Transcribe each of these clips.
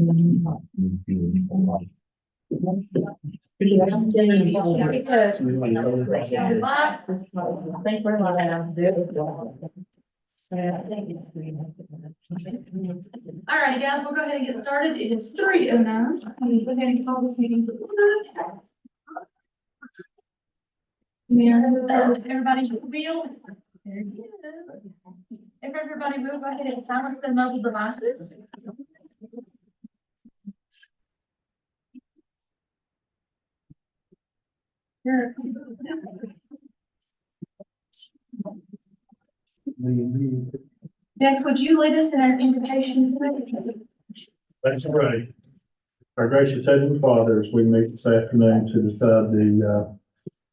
All righty, guys, we'll go ahead and get started. It is 3:09. I'm go ahead and call this meeting to order. Everybody will. If everybody will, go ahead and silence their mobile devices. Sure. Jack, would you lead us in our invitation today? That's right. Our gracious Heavenly Father, as we meet this afternoon to decide the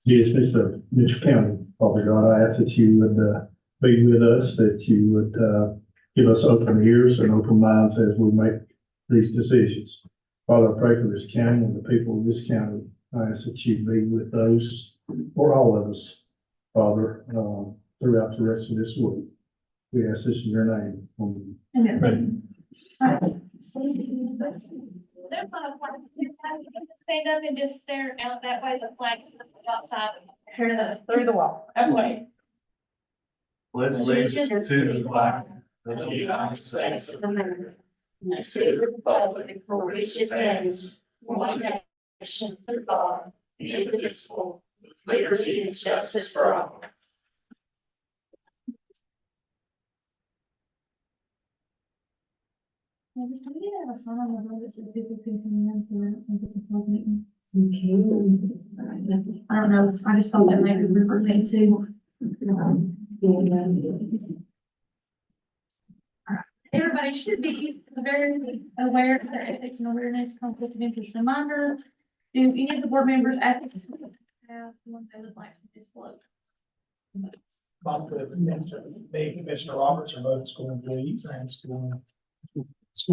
business of Mitchell County, Father God, I ask that you would be with us, that you would give us open ears and open minds as we make these decisions. Father, I pray for this county and the people of this county. I ask that you be with those, or all of us, Father, throughout the rest of this week. We ask this in your name. Amen. Stand up and just stare out that way, the flag outside. Through the wall. Okay. Let's allegiance to the flag of the United States of America, and to the republic for which it stands, one nation, under God, indivisible, with liberty and justice for all. Can we have a sign on the road that says people can come in to it's a public meeting? I don't know, I just thought that maybe we were made too. Everybody should be very aware of their ethics and awareness, conflict of interest reminder. Do any of the board members at this time have one they would like to disclose? Possibly, me, Commissioner Roberts, are both school employees and school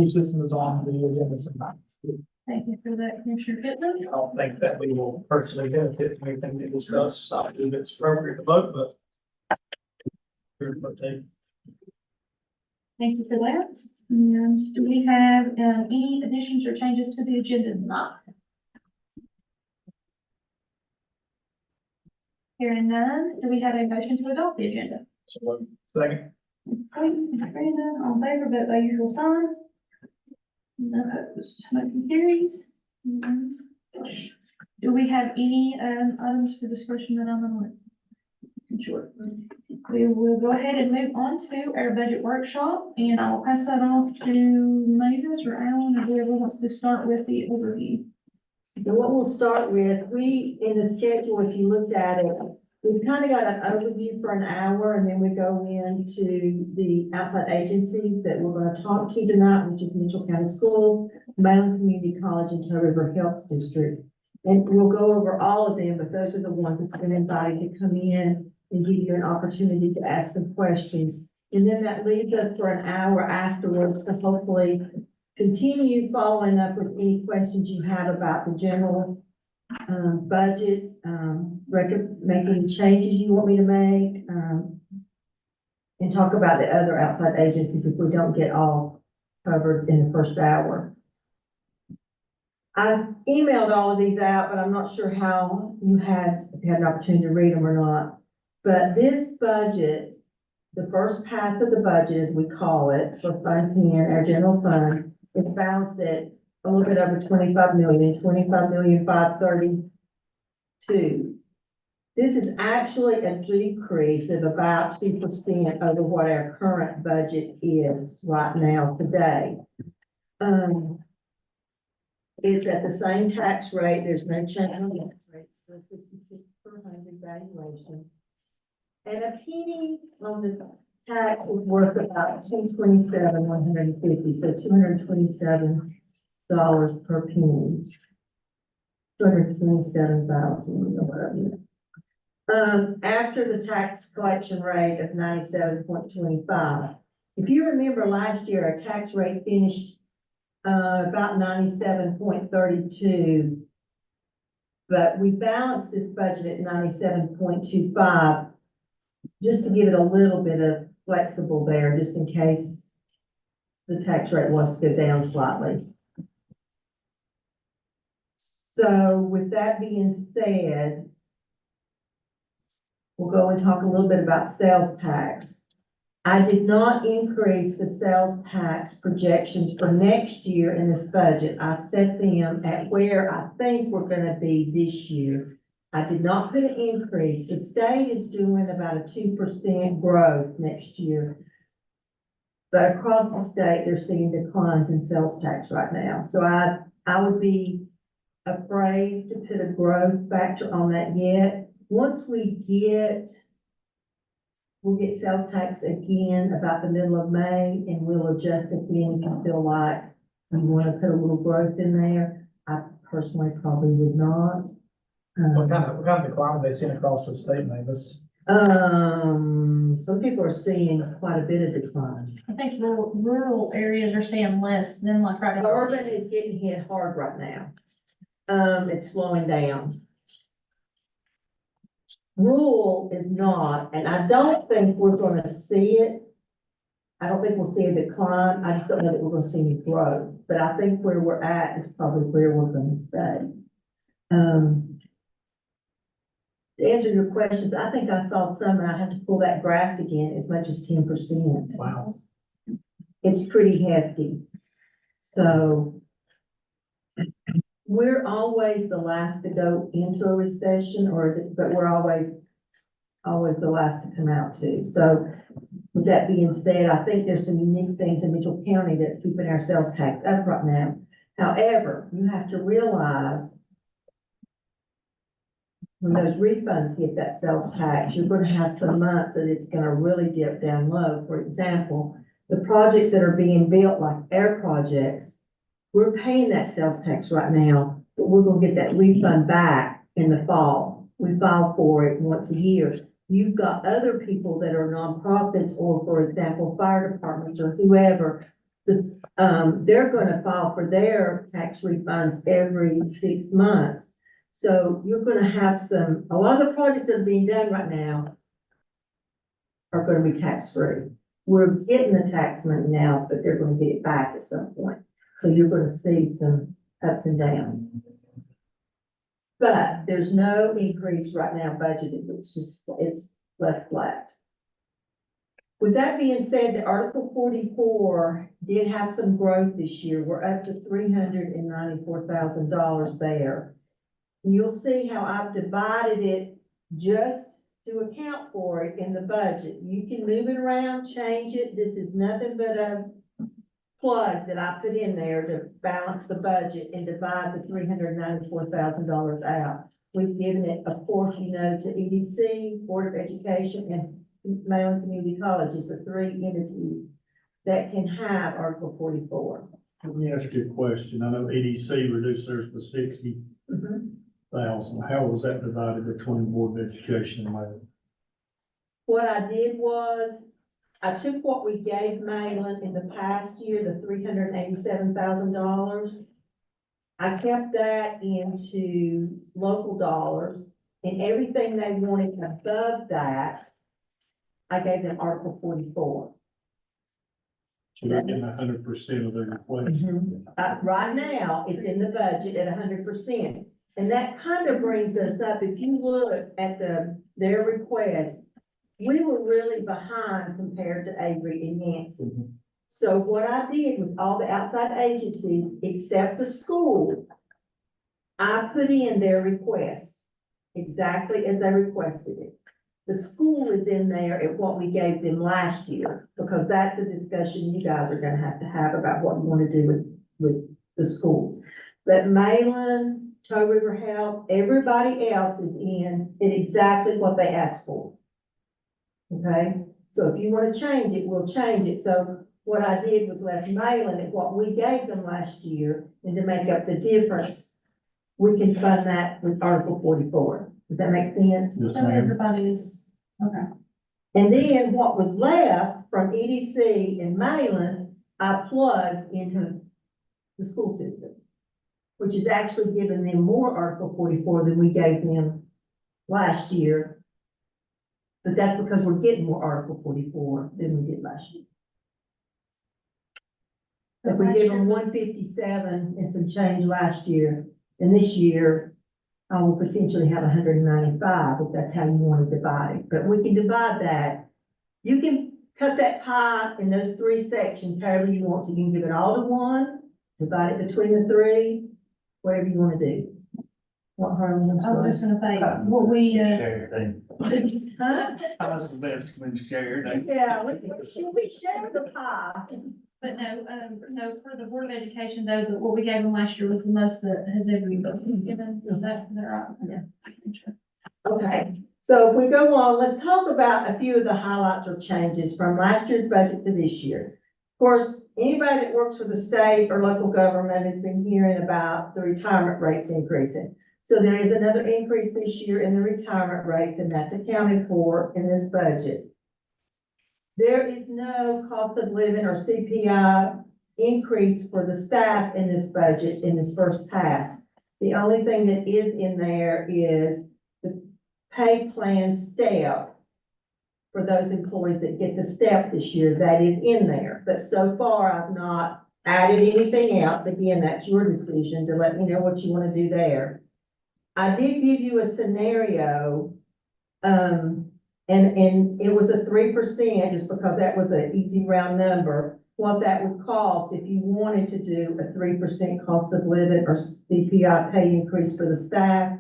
system is on the agenda tonight. Thank you for that, Commissioner Pittman. I don't think that we will personally benefit from anything we discuss. I believe it's appropriate to vote, but. Thank you for that. And do we have any additions or changes to the agenda tonight? Hearing none, do we have a motion to adopt the agenda? Second. Brandon, all in favor, vote by usual sign. None opposed, motion carries. And do we have any items for discussion that I'm on? Sure. We will go ahead and move on to our budget workshop, and I'll pass that off to Mavis or Alan or whoever wants to start with the overview. So what we'll start with, in the schedule, if you looked at it, we've kind of got an overview for an hour, and then we go into the outside agencies that we're going to talk to tonight, which is Mitchell County School, Mainland Community College, and Toe River Health District. And we'll go over all of them, but those are the ones that's been invited to come in and give you an opportunity to ask them questions. And then that leaves us for an hour afterwards to hopefully continue following up with any questions you have about the general budget, make any changes you want me to make, and talk about the other outside agencies if we don't get all covered in the first hour. I emailed all of these out, but I'm not sure how you had an opportunity to read them or not. But this budget, the first pass of the budget, as we call it, for Fund 10, our general fund, is balanced at a little bit over 25 million, 25,532. This is actually a decrease of about 2% over what our current budget is right now today. It's at the same tax rate. There's no change on the tax rate. So 56 per 100 valuation. And a penny on the tax is worth about $227,150, so $227 per penny. 227,000 or whatever. After the tax collection rate of 97.25. If you remember last year, our tax rate finished about 97.32. But we balanced this budget at 97.25. Just to give it a little bit of flexible there, just in case the tax rate was to go down slightly. So with that being said, we'll go and talk a little bit about sales tax. I did not increase the sales tax projections for next year in this budget. I've set them at where I think we're gonna be this year. I did not put an increase. The state is doing about a 2% growth next year. But across the state, they're seeing declines in sales tax right now. So I would be afraid to put a growth factor on that yet. Once we'll get sales tax again about the middle of May, and we'll adjust again if you feel like you want to put a little growth in there. I personally probably would not. What kind of decline are they seeing across the state, Mavis? Some people are seeing quite a bit of decline. I think rural areas are seeing less than like right. Urban is getting hit hard right now. It's slowing down. Rural is not, and I don't think we're gonna see it. I don't think we'll see a decline. I just don't know that we're gonna see any growth, but I think where we're at is probably where we're gonna stay. To answer your questions, I think I saw some, and I have to pull that graph again, as much as 10%. Wow. It's pretty hefty. So we're always the last to go into a recession but we're always the last to come out too. So with that being said, I think there's some unique things in Mitchell County that's keeping our sales tax up right now. However, you have to realize when those refunds hit that sales tax, you're going to have some months that it's going to really dip down low. For example, the projects that are being built, like air projects, we're paying that sales tax right now, but we're going to get that refund back in the fall. We file for it once a year. You've got other people that are nonprofits, or for example, fire departments or whoever, they're going to file for their tax refunds every 6 months. So you're gonna have a lot of the projects that are being done right now are gonna be tax-free. We're getting the tax money now, but they're gonna get it back at some point. So you're gonna see some ups and downs. But there's no increase right now budgeted, it's left flat. With that being said, the Article 44 did have some growth this year. We're up to $394,000 there. You'll see how I've divided it just to account for it in the budget. You can move it around, change it. This is nothing but a plug that I put in there to balance the budget and divide the $394,000 out. We've given it a portion, to EDC, Board of Education, and Maryland Community Colleges, the 3 entities that can have Article 44. Let me ask you a question. I know EDC reduced theirs to 60,000. How was that divided between Board of Education and Maryland? What I did was, I took what we gave Maryland in the past year, the $387,000. I kept that into local dollars, and everything they wanted above that, I gave them Article 44. So they're getting 100% of their request. Right now, it's in the budget at 100%. And that kind of brings us up, if you look at their request, we were really behind compared to Avery and Yancey. So what I did with all the outside agencies, except the school, I put in their request exactly as they requested it. The school is in there at what we gave them last year, because that's a discussion you guys are gonna have to have about what you wanna do with the schools. But Malin, Toe River Health, everybody else is in at exactly what they asked for. Okay, so if you want to change it, we'll change it. So what I did was left Malin at what we gave them last year, and to make up the difference, we can fund that with Article 44. Does that make sense? Yes, So ma'am. everybody's, okay. And then what was left from EDC and Malin, I plugged into the school system, which is actually giving them more Article 44 than we gave them last year. But that's because we're getting more Article 44 than we did last year. If we give them 157 and some change last year, And this year, I will potentially have 195 if that's how you want to divide it. But we can divide that. You can cut that pie in those three sections however you want to. You can give it all to one, divide it between the three, whatever you want to do. What, Harlan, I'm I was just sorry. gonna say, what we, Share thing. Huh? That's the best when you share thing. Yeah, should we share the pie? but no, for the Board of Education though, but what we gave them last year was the most that has ever been given, that, they're right. Yeah. Okay, so if we go on, let's talk about a few of the highlights or changes from last year's budget to this year. Of course, anybody that works for the state or local government has been hearing about the retirement rates increasing. So there is another increase this year in the retirement rates, and that's accounted for in this budget. There is no cost of living or CPI increase for the staff in this budget in this first pass. The only thing that is in there is the pay plan step for those employees that get the step this year. That is in there, but so far I've not added anything else. Again, that's your decision to let me know what you want to do there. I did give you a scenario, and it was a 3%, just because that was an easy round number, what that would cost if you wanted to do a 3% cost of living or CPI pay increase for the staff.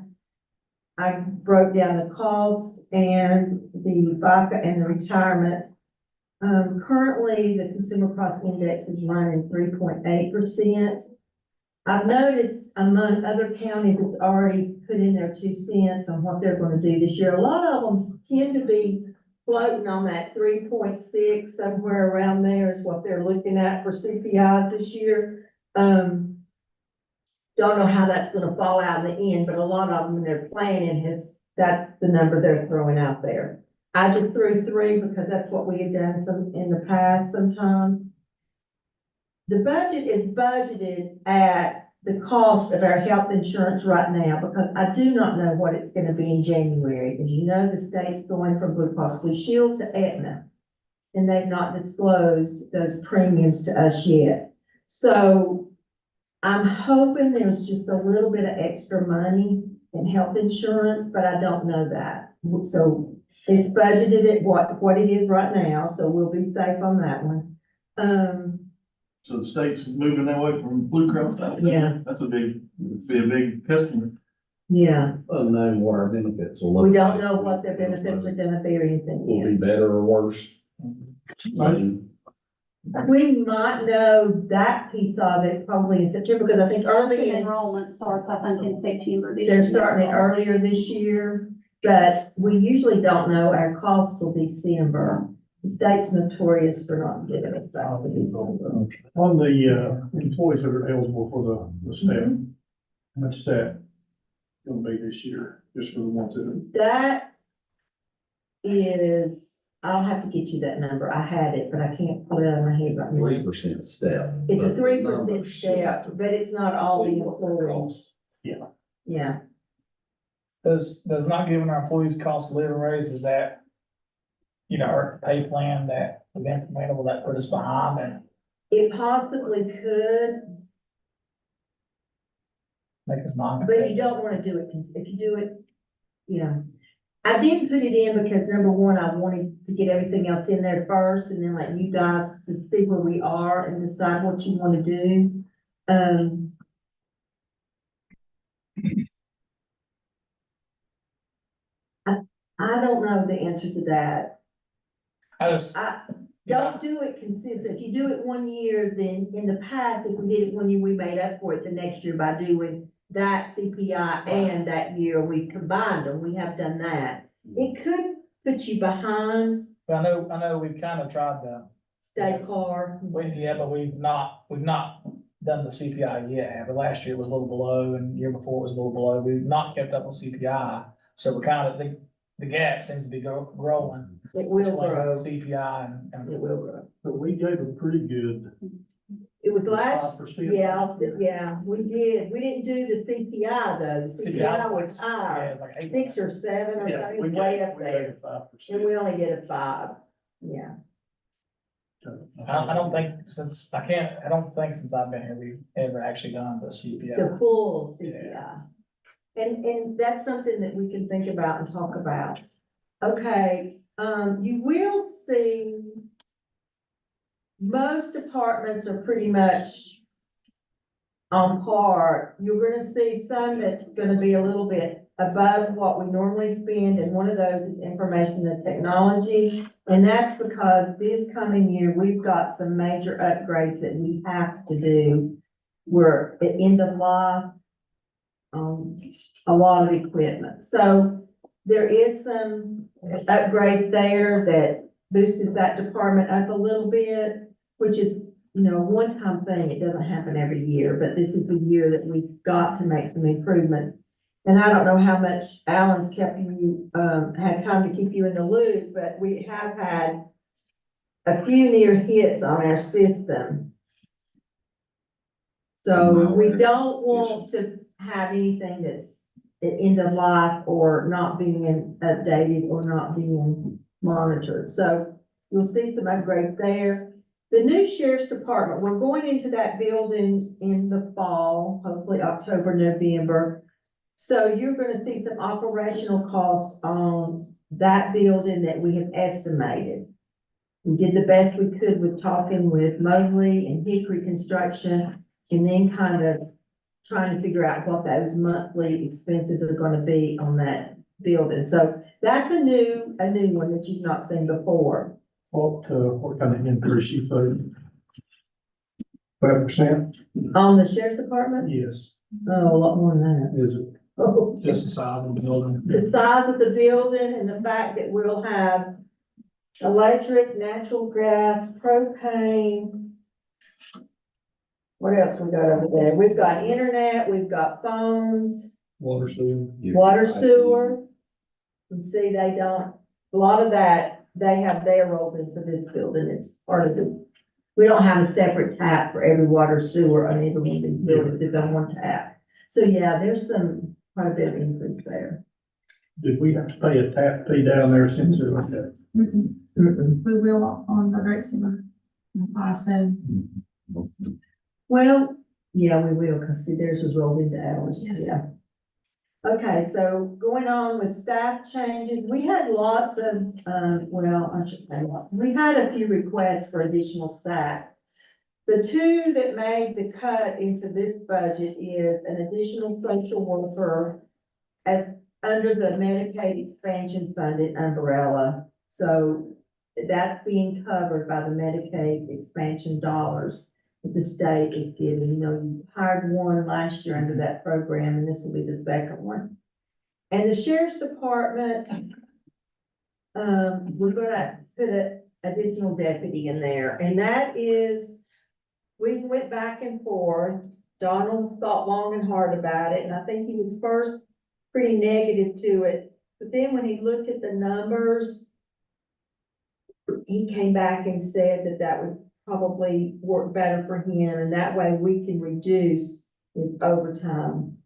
I broke down the cost and the VICA and the retirement. Currently, the consumer price index is running 3.8%. I've noticed among other counties, it's already put in their 2 cents on what they're gonna do this year. A lot of them tend to be floating on that 3.6, somewhere around there is what they're looking at for CPIs this year. Don't know how that's gonna fall out in the end, but a lot of them, when they're planning, that's the number they're throwing out there. I just threw 3 because that's what we have done some, in the past sometimes. The budget is budgeted at the cost of our health insurance right now, because I do not know what it's gonna be in January. As you know, the state's going from Blue Cross Blue Shield to Aetna, and they've not disclosed those premiums to us yet. So I'm hoping there's just a little bit of extra money in health insurance, but I don't know that. So it's budgeted at what it is right now, so we'll be safe on that one. So the state's moving that way from Blue Cross. Yeah. That's be a big customer. Yeah, Unknown what our benefits will look we don't like. know what their benefits are gonna be or anything Will yet. be better or worse. We might know that piece of it probably in September, because I think early in, Enrollment starts, I think, in September. this they're year. starting it earlier this year, but we usually don't know our costs till December. The state's notorious for not giving us that for December. On the, employees that are eligible for the step, how much that gonna be this year, just for the ones that? That is, I'll have to get you that number. I had it, but I can't pull it out of my head right now. 3% step. It's a but the 3% numbers show step, but it's not all the employees. cost. Yeah, Does not giving our employees cost of living raise, is that, our pay plan that we've implemented, will that put us behind and it possibly could, make us non? but you don't wanna do it, if you do it, I didn't put it in because number one, I wanted to get everything else in there first and then let you guys to see where we are and decide what you wanna do. I don't know the answer to that. Don't do it consistent. If you do it one year, then in the past, if we did it one year, we made up for it the next year by doing that CPI and that year, we combined them. We have done that. It could put you behind I know we've kind of tried to, state car. but we've not done the CPI yet. But last year was a little below and the year before was a little below. We've not kept up with CPI. So we're kind of, the gap seems to be growing. It will between grow. CPI and It will grow. But we gave a pretty good. It was last, 5%. yeah, we did. We didn't do the CPI though. The CPI was high, yeah, like 8%. 6 or 7 or Yeah, something, we way gave up there. 5%. And we only did a 5, yeah. I don't think since I've been here, we've ever actually done the The CPI. full CPI. And that's something that we can think about and talk about. Okay, you will see most departments are pretty much on par. You're gonna see some that's gonna be a little bit above what we normally spend, and one of those is information and technology. And that's because this coming year, we've got some major upgrades that we have to do. We're at end of life, a lot of equipment. So there is some upgrades there that boosted that department up a little bit, which is, you know, a one-time thing. It doesn't happen every year, but this is the year that we've got to make some improvements. And I don't know how much Alan's kept you, had time to keep you in the loop, but we have had a few near hits on our system. So we don't want to have anything that's at end of life or not being updated or not being monitored. So you'll see some upgrades there. The new sheriff's department, we're going into that building in the fall, hopefully October, November. So you're gonna see some operational costs on that building that we have estimated. We did the best we could with talking with Mosley and Hickory Construction, and then kind of trying to figure out what those monthly expenses are gonna be on that building. So that's a new one that you've not seen before. What kind of increase you think? 5%? On the sheriff's department? Yes. Oh, a lot more than Is it? that. Oh, Just the size of the building. the size of the building and the fact that we'll have electric, natural gas, propane. What else we got over there? We've got internet, we've got phones, Water sewer. water sewer. You see, they don't, a lot of that, they have their rolls into this building. It's part of the, we don't have a separate tap for every water sewer on every one of these buildings. It's on one tap. So yeah, there's quite a bit of increase there. Did we have to pay a tap fee down there since it was that? Mm-mm. We will on the Great Summer. I assume. Well, yeah, we will, because see, theirs was rolled into ours. Yes. Yeah. Okay, so going on with staff changes, we had lots of, well, I should say lots. We had a few requests for additional staff. The two that made the cut into this budget is an additional social worker as under the Medicaid expansion funded umbrella. So that's being covered by the Medicaid expansion dollars that the state is giving. You know, you hired one last year under that program, and this will be the second one. And the sheriff's department, we're gonna put an additional deputy in there, and that is, we went back and forth. Donald's thought long and hard about it, and I think he was first pretty negative to it. But then when he looked at the numbers, he came back and said that that would probably work better for him, and that way we can reduce his overtime,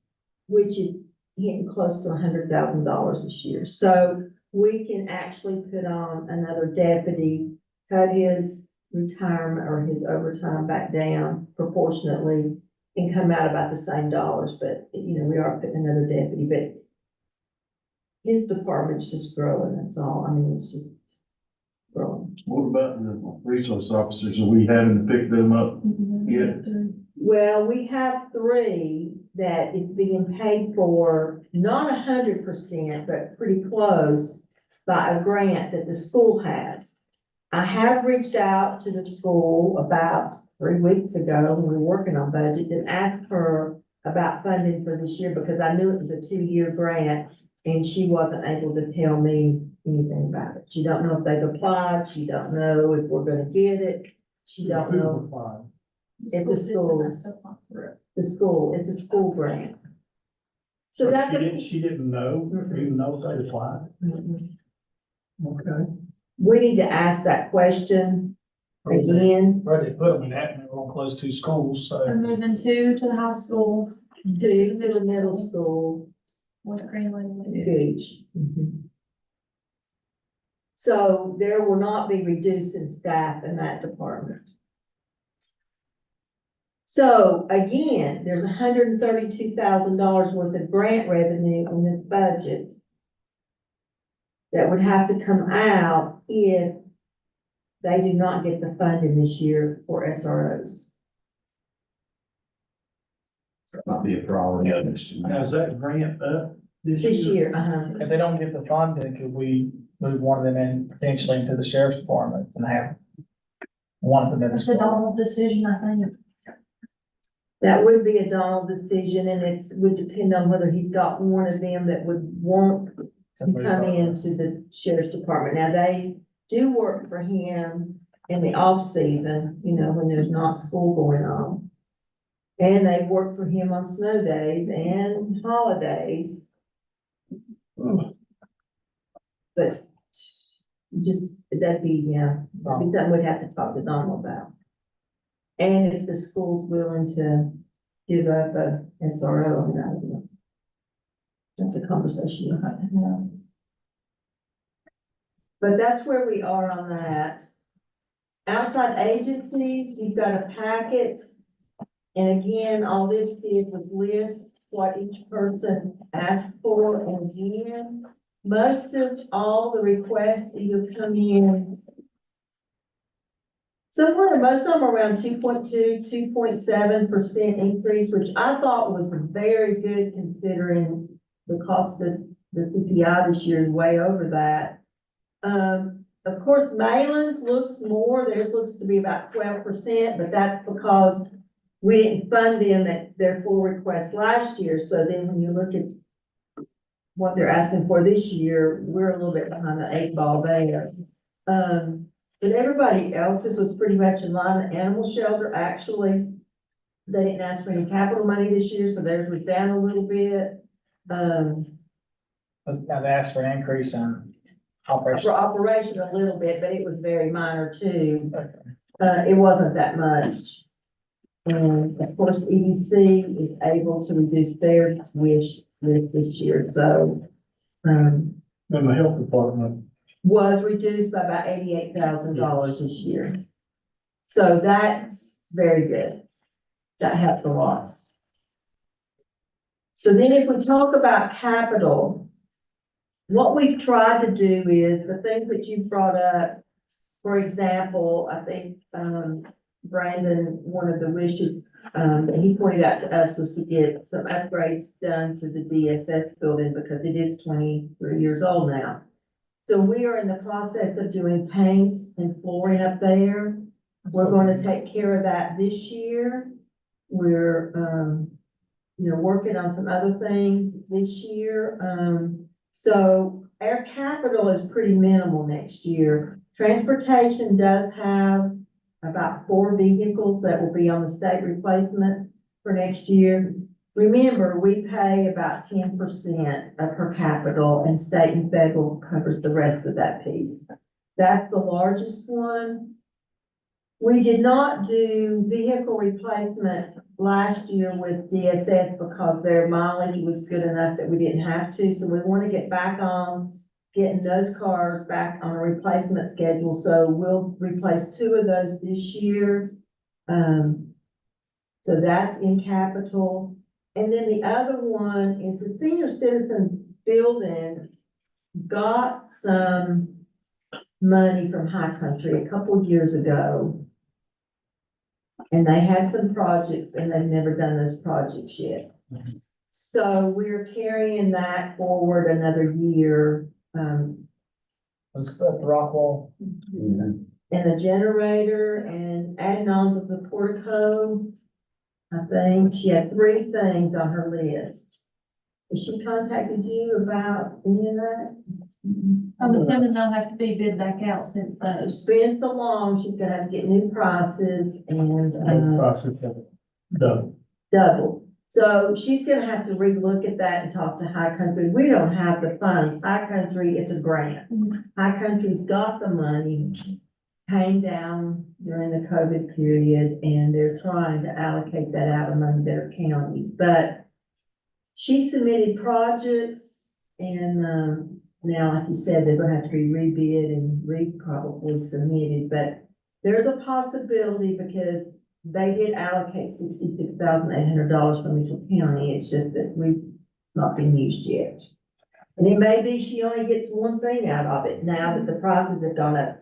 which is getting close to $100,000 this year. So we can actually put on another deputy, cut his retirement or his overtime back down proportionately, and come out about the same dollars. But, you know, we are putting another deputy, but his department's just growing, that's all. I mean, it's just growing. What about the resource officers? Are we having to pick them up? Yeah. Well, we have 3 that is being paid for, not 100%, but pretty close by a grant that the school has. I have reached out to the school about 3 weeks ago when we were working on budgets and asked her about funding for this year because I knew it was a 2-year grant and she wasn't able to tell me anything about it. She don't know if they've applied. She don't know if we're gonna get it. She don't know. At the school. The school, it's a school grant. So that's. She didn't know, even though they applied. Mhm. Okay. We need to ask that question again, Ready to put them in that, and we're gonna close 2 schools, so. We're moving 2 to the high schools, to the middle school, with Greenwood. Beach. Mhm. So there will not be reducing staff in that department. So again, there's $132,000 worth of grant revenue in this budget that would have to come out if they do not get the funding this year for SROs. Might be a priority of this. Now, is that grant up this This year? year, If they don't get the funding, could we move one of them in potentially into the sheriff's department and have one of them in the That's a school? Donald decision, I think. That would be a Donald decision, and it would depend on whether he's got one of them that would want To to move come over? into the sheriff's department. Now, they do work for him in the off-season, you know, when there's not school going on. And they work for him on snow days and holidays. But just, that'd be, yeah, that'd be something we'd have to talk to Donald about. And if the school's willing to give up a SRO, I mean, I don't know. That's a conversation you'll have to have. But that's where we are on that. Outside agencies, you've got a packet. And again, all this did was list what each person asked for, and again, most of all the requests either come in somewhere, most of them are around 2.7% increase, which I thought was very good considering the cost of the CPI this year is way over that. Of course, Malin's looks more, theirs looks to be about 12%, but that's because we didn't fund them at their full request last year, so then when you look at what they're asking for this year, we're a little bit behind the 8 ball there. But everybody else's was pretty much in line. The animal shelter, actually, they didn't ask for any capital money this year, so theirs was down a little bit. Now they asked for an increase in operation. For operation a little bit, but it was very minor too. Okay. It wasn't that much. And of course, EDC is able to reduce their wish list this year, so, And the health department, was reduced by about $88,000 this year. So that's very good. That helped a lot. So then if we talk about capital, what we've tried to do is the things that you brought up. For example, I think, Brandon, one of the wishes, that he pointed out to us was to get some upgrades done to the DSS building because it is 23 years old now. So we are in the process of doing paint and flooring up there. We're going to take care of that this year. We're, working on some other things this year. So our capital is pretty minimal next year. Transportation does have about 4 vehicles that will be on the state replacement for next year. Remember, we pay about 10% of her capital, and state and federal covers the rest of that piece. That's the largest one. We did not do vehicle replacement last year with DSS because their mileage was good enough that we didn't have to. So we want to get back on getting those cars back on a replacement schedule. So we'll replace 2 of those this year. So that's in capital. And then the other one is the senior citizens building got some money from High Country a couple of years ago. And they had some projects and they've never done those projects yet. So we're carrying that forward another year. Was that the Rockwall? And the generator and adding on to the portico. I think she had 3 things on her list. Has she contacted you about any of that? I'm assuming they'll have to be bid back out since those. It's been so long, she's gonna have to get new prices and, process of done. double. So she's gonna have to relook at that and talk to High Country. We don't have the funds. High Country, it's a grant. High Country's got the money, came down during the COVID period, and they're trying to allocate that out among their counties. But she submitted projects, and Now, like you said, they're gonna have to be rebid and probably submitted, but there's a possibility because they did allocate $66,800 from Mitchell County. It's just that we've not been used yet. And it may be she only gets one thing out of it now that the prices have gone up.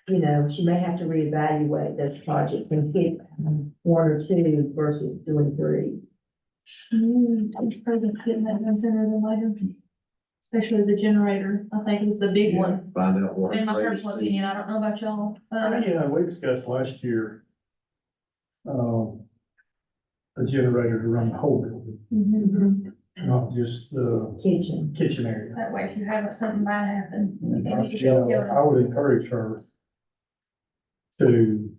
You know, she may have to reevaluate those projects and pick one or two versus doing three. It's probably getting that done sooner than later. Especially the generator, I think is the big one. Find out what. In my personal opinion, I don't know about y'all. We discussed last year, the generator to run the whole building, Mhm. not just the Kitchen. kitchen area. That way, if you have something bad happen. you can just You go know, get it. I would encourage her to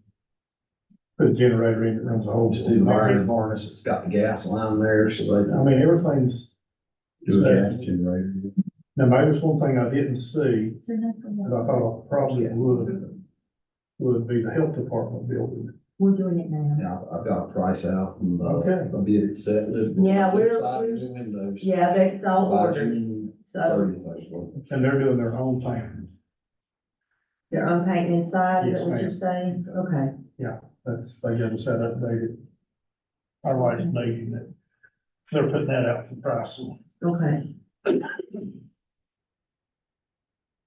put a generator in that runs the whole Just do the building. iron harness, it's got the gas line there, so they I mean, everything's, do a gas generator. now maybe there's one thing I didn't see, It's enough for that I thought probably would be the health department building. We're doing it now. Now, I've got a price out and, Okay. I'll be it set. Yeah, we're- Siding, windows. Yeah, that's all By ordered. June So 30th, actually. And they're doing their own thing. they're unpainting inside, is Yes, that what you're ma'am. saying? Okay. They got us that updated. Our last meeting that they're putting that out for pricing. Okay.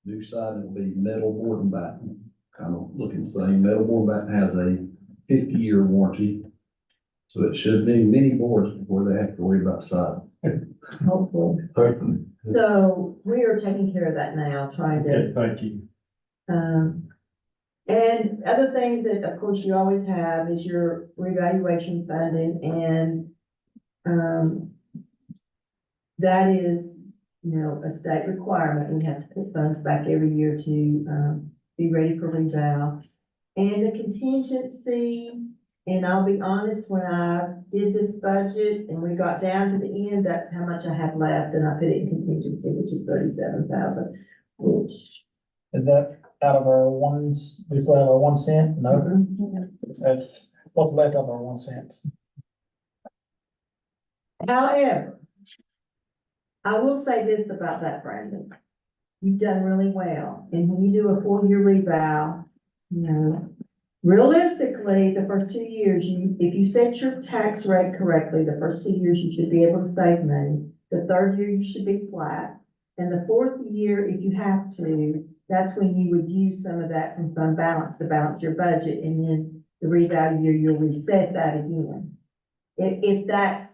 New siding will be metal board and batten, kind of looking the same. Metal board and batten has a 50-year warranty. So it should be many boards before they have to worry about siding. Hopefully. So we are taking care of that now, trying to, Okay, thank you. and other things that, of course, you always have is your revaluation funding and, that is, you know, a state requirement. We have to put funds back every year to, be ready for reval. And the contingency, and I'll be honest, when I did this budget and we got down to the end, that's how much I have left, and I put it in contingency, which is 37,000, which. Is that out of our ones, we still have our 1 cent? No, Mhm. that's what's left of our 1 cent. However, I will say this about that, Brandon. You've done really well, and when you do a 4-year revow, you know, realistically, the first 2 years, if you set your tax rate correctly, the first 2 years, you should be able to save money. The third year, you should be flat, and the fourth year, if you have to, that's when you would use some of that from fund balance to balance your budget, and then the revow year, you'll reset that again. If that's.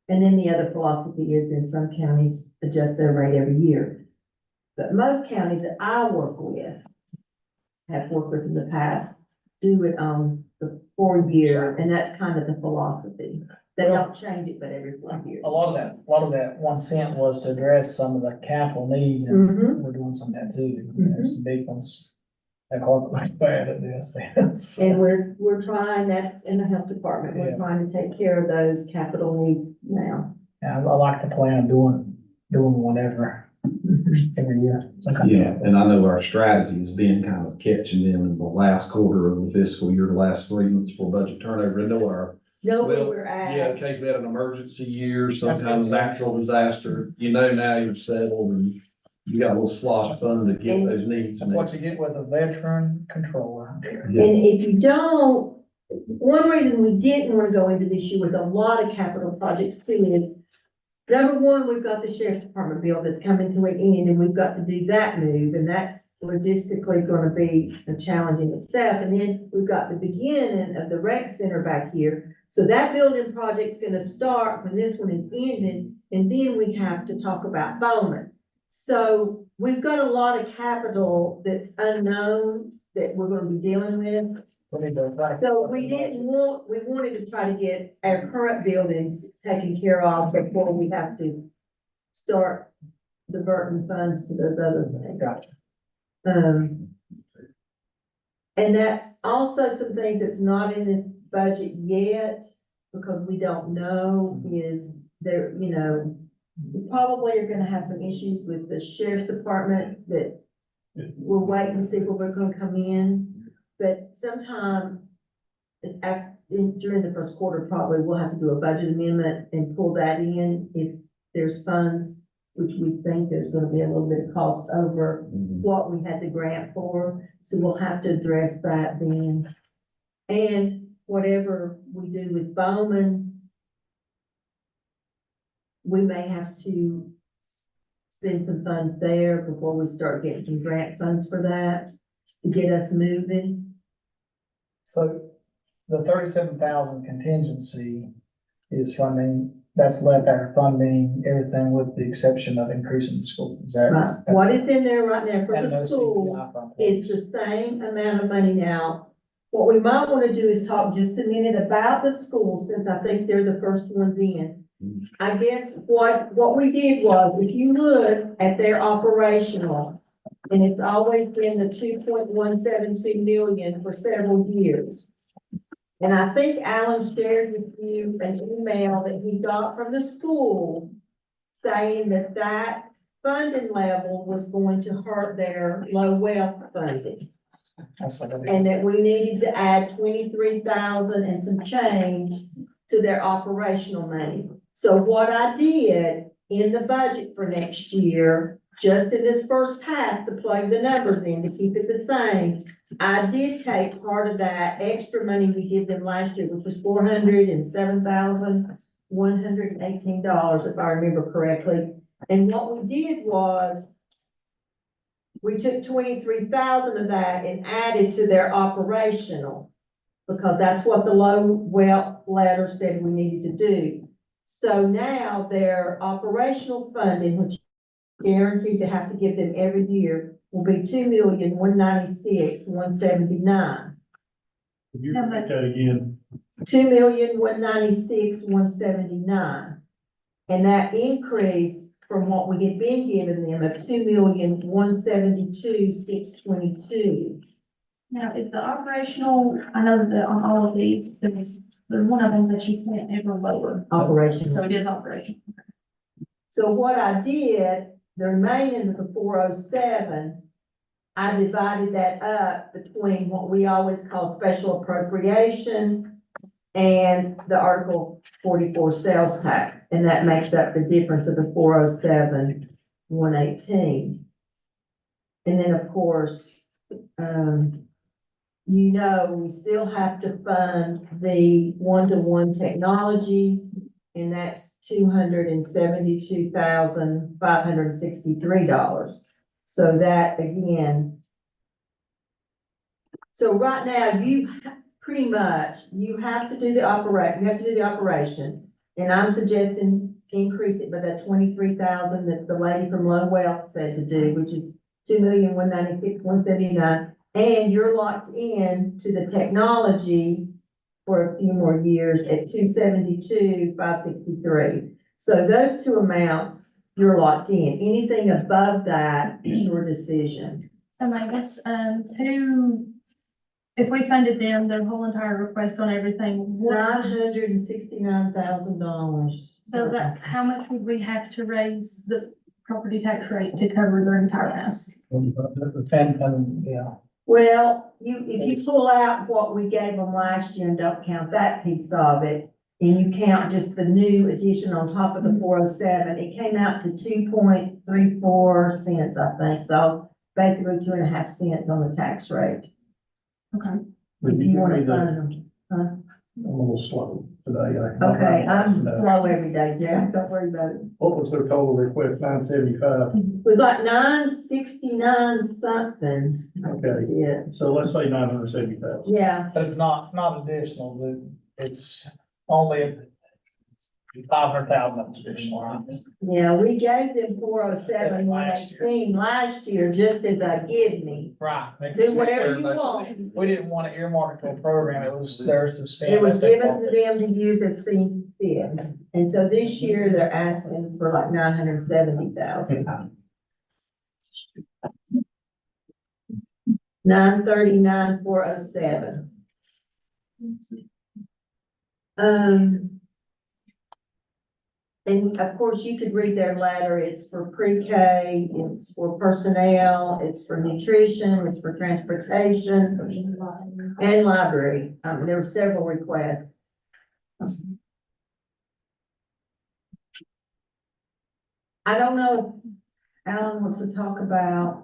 And then the other philosophy is in some counties adjust their rate every year. But most counties that I work with, have worked with in the past, do it on the 4-year, and that's kind of the philosophy. They don't change it, but every 4 years. A lot of that 1 cent was to address some of the capital needs, and Mhm. we're doing some of that too. There's some big ones that are bad at this. And we're trying, that's in the health department, we're Yeah. trying to take care of those capital needs now. Yeah, I like the plan of doing whatever every year. Yeah, and I know our strategy has been kind of catching them in the last quarter of the fiscal year, the last 3 months before budget turnover, and know our. Know where Well, we're Yeah, in at. case we had an emergency year, some That's kind of good. natural disaster, you know now you're settled and you got a little slosh fund to get those needs That's met. what you get with a veteran controller. Yeah. And if you don't, one reason we didn't want to go into this year with a lot of capital projects too is, number one, we've got the sheriff's department bill that's coming to an end, and we've got to do that move, and that's logistically gonna be a challenge in itself. And then we've got the beginning of the rec center back here. So that building project's gonna start when this one is ending, and then we have to talk about Bowman. So we've got a lot of capital that's unknown that we're gonna be dealing with. So we wanted to try to get our current buildings taken care of before we have to start diverting funds to those other things. Gotcha. And that's also some things that's not in this budget yet, because we don't know is there, you know, we probably are gonna have some issues with the sheriff's department that we're waiting to see where we're gonna come in, but sometime during the first quarter, probably we'll have to do a budget amendment and pull that in if there's funds which we think there's gonna be a little bit of cost over what we had the grant for, so we'll have to address that then. And whatever we do with Bowman, we may have to spend some funds there before we start getting some grant funds for that to get us moving. So the 37,000 contingency is funding, that's left after funding everything with the exception of increasing the school. Is that? Right. What is in there right now for And the no school CPI fund is points. the same amount of money now. What we might want to do is talk just a minute about the school, since I think they're the first ones in. I guess what we did was, if you look at their operational, and it's always been the 2.172 million for several years. And I think Alan shared with you an email that he got from the school saying that that funding level was going to hurt their low wealth funding. That's like a big- And that we needed to add 23,000 and some change to their operational money. So what I did in the budget for next year, just in this first pass to plug the numbers in to keep it the same, I did take part of that extra money we gave them last year, which was $407,118, if I remember correctly. And what we did was, we took 23,000 of that and added to their operational, because that's what the low wealth letter said we needed to do. So now their operational funding, which guaranteed to have to give them every year, will be 2,196,179. Could you repeat that again? 2,196,179. And that increased from what we had been giving them of 2,172,622. Now, is the operational, I know that on all of these, there's one of them that you can't ever lower, Operational. so it is operational. So what I did, the remaining of the 407, I divided that up between what we always call special appropriation and the Article 44 sales tax, and that makes up the difference of the 407, 118. And then, of course, we still have to fund the one-to-one technology, and that's $272,563. So that again. So right now, you have to do the operation, and I'm suggesting increase it by that 23,000 that the lady from Low Wealth said to do, which is 2,196,179. And you're locked in to the technology for a few more years at 272,563. So those two amounts, you're locked in. Anything above that is your decision. So Mavis, if we funded them, their whole entire request on everything, what? $969,000. So that, how much would we have to raise the property tax rate to cover their entire house? And, yeah, Well, if you pull out what we gave them last year and don't count that piece of it, and you count just the new addition on top of the 407, it came out to 2.34 cents, I think. So basically 2.5 cents on the tax rate. Okay. Would If you you give want me to the, fund them. Huh? I'm a little slow today. Okay, I'm slow every day, Jeff. Don't worry about it. What was their total request? 975? It was like 969 something. Okay. Yeah, So let's say 970,000. yeah. but it's not additional, it's only 500,000 of additional. Right? Yeah, we gave them 407, 118 last year, just as a give me. Right. Do whatever you want. We didn't want to earmark it to a program, it was theirs to spend. It was as they given called to it. them to use as seen fit. And so this year they're asking for like 970,000. 939,407. And of course, you could read their letter. It's for pre-K, it's for personnel, it's for nutrition, it's for transportation and library. There were several requests. I don't know if Alan wants to talk about,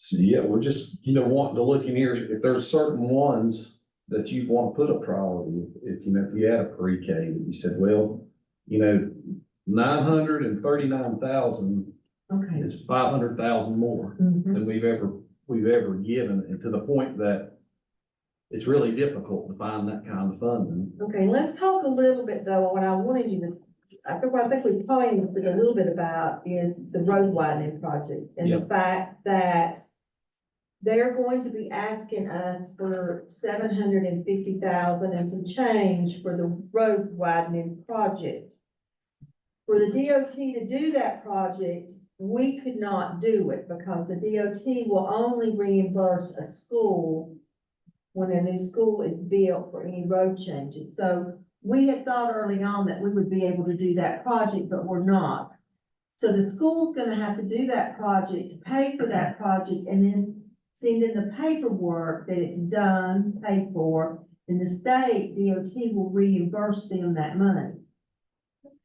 So, yeah, we're just, wanting to look in here, if there's certain ones that you want to put a priority, if you had a pre-K, that you said, well, 939,000 okay. is 500,000 more Mhm. than we've ever given, and to the point that it's really difficult to find that kind of funding. Okay, let's talk a little bit though, what I wanted you to, I think we probably need to speak a little bit about is the road widening project and the Yep. fact that they're going to be asking us for 750,000 and some change for the road widening project. For the DOT to do that project, we could not do it because the DOT will only reimburse a school when a new school is built for any road changes. So we had thought early on that we would be able to do that project, but we're not. So the school's gonna have to do that project, pay for that project, and then send in the paperwork that it's done, paid for, and the state DOT will reimburse them that money.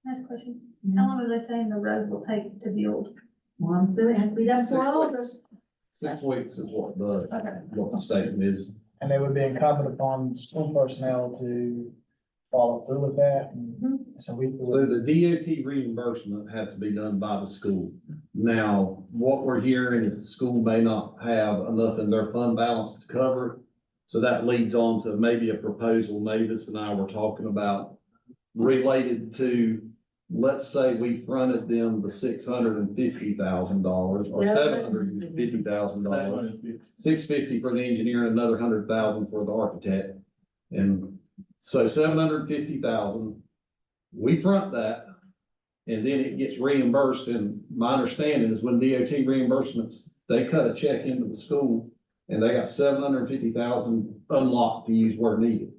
Nice question. How long are they saying the road will take to build? Well, I'm assuming it has to be done for all of us. 6 weeks is what the Okay. statement is. And it would be incumbent upon school personnel to follow through with that, and so we. So the DOT reimbursement has to be done by the school. Now, what we're hearing is the school may not have enough in their fund balance to cover it. So that leads on to maybe a proposal Mavis and I were talking about related to, let's say we fronted them the $650,000 or $750,000. 650 for the engineer and another 100,000 for the architect. And so 750,000, we front that. And then it gets reimbursed, and my understanding is when DOT reimbursements, they cut a check into the school and they got 750,000 unlocked to use where needed.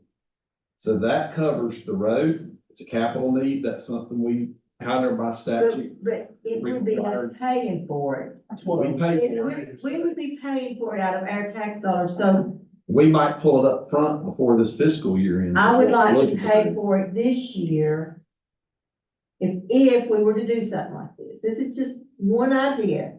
So that covers the road. It's a capital need. That's something we kind of by statute. But it would be us paying for it. That's what We pay It for would- it. We would be paying for it out of our tax dollars, so We might pull it up front before this fiscal year ends. I would like to Looking pay it. for it this year. If we were to do something like this is just one idea,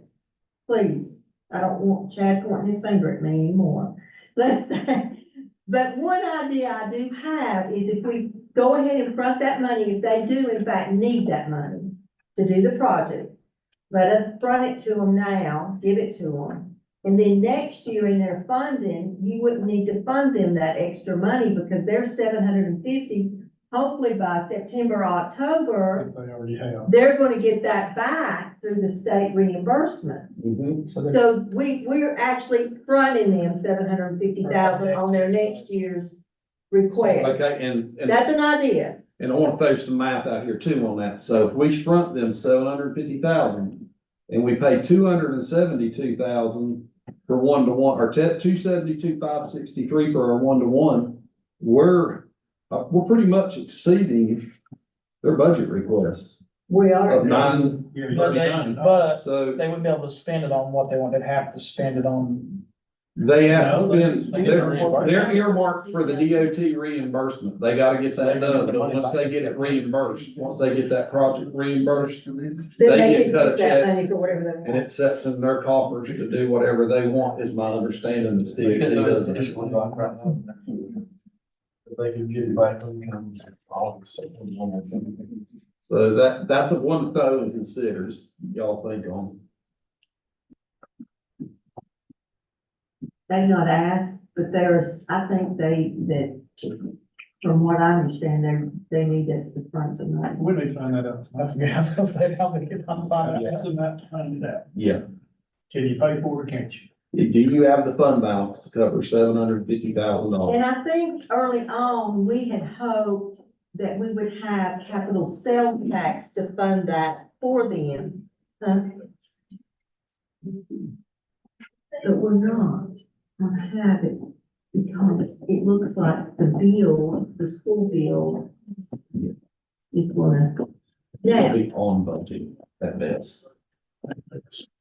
please, I don't want Chad pointing his finger at me anymore. Let's say, but one idea I do have is if we go ahead and front that money, if they do in fact need that money to do the project, let us front it to them now, give it to them. And then next year in their funding, you wouldn't need to fund them that extra money because they're 750. Hopefully by September, October, They already have. they're gonna get that back through the state reimbursement. Mhm. So we're actually fronting them 750,000 on their next year's request. Okay, and That's an idea. I want to throw some math out here too on that. So if we front them 750,000 and we pay 272,000 for 1-to-1, or 272,563 for our 1-to-1, we're pretty much exceeding their budget requests We are. of 9. Yeah, But they, $39. but So they wouldn't be able to spend it on what they want, they'd have to spend it on. they have to No, spend, they- they're earmarked for the DOT reimbursement. They gotta get that done. But once they get it reimbursed, once they get that project reimbursed, Then they they get can cut a use that check. money for whatever they and want. it sets in their coffers to do whatever they want, is my understanding. The DOT does it. They can get it back on. So that's a one throw and considers, y'all think on. They not asked, but I think that, from what I understand, they need us to front the money. We need to find that out. That's good, I was gonna say, how they get on the bottom. That's enough to find it out. Yeah. Can you pay for it or can't you? Do you have the fund balance to cover $750,000? And I think early on, we had hoped that we would have capital sales tax to fund that for them. But we're not gonna have it because it looks like the school bill is gonna. It'll Now, be on budget at best. and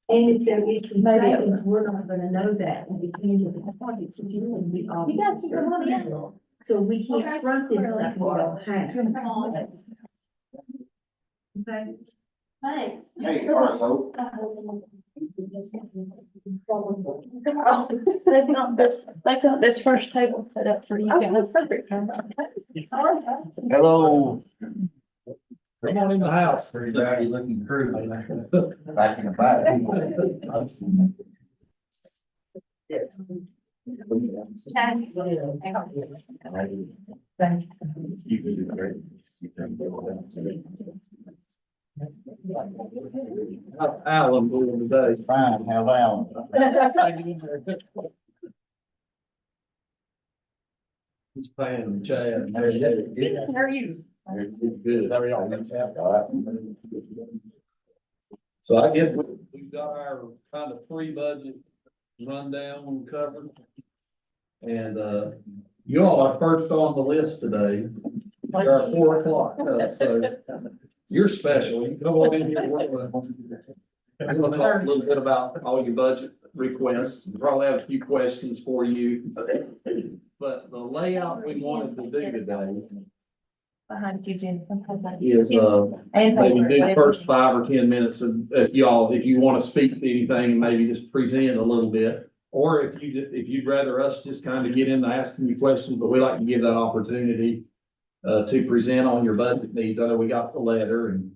if there is some savings, we're not gonna know that at the end of the project, so it's gonna be all. You gotta keep your money in. So we Okay. can't front this like we don't have. Okay. Thanks. Hey, Arlo. They've got this first table set up for you guys. Hello. Come on in the house. Everybody looking through. Back in the back. You can do great. How's Alan doing today? Fine, how about? He's paying the Chad. How are you? Good. How are y'all? So I guess we've got our kind of pre-budget rundown covered. And, you all are first on the list today. You're at 4 o'clock, so you're special. You come on in here. We're gonna talk a little bit about all your budget requests. Probably have a few questions for you. But the layout we wanted to do today Behind you, Jen. is, maybe do the first 5 or 10 minutes of, if you want to speak to anything, maybe just present a little bit. Or if you'd rather us just kind of get into asking you questions, but we like to give that opportunity to present on your budget needs. I know we got the letter and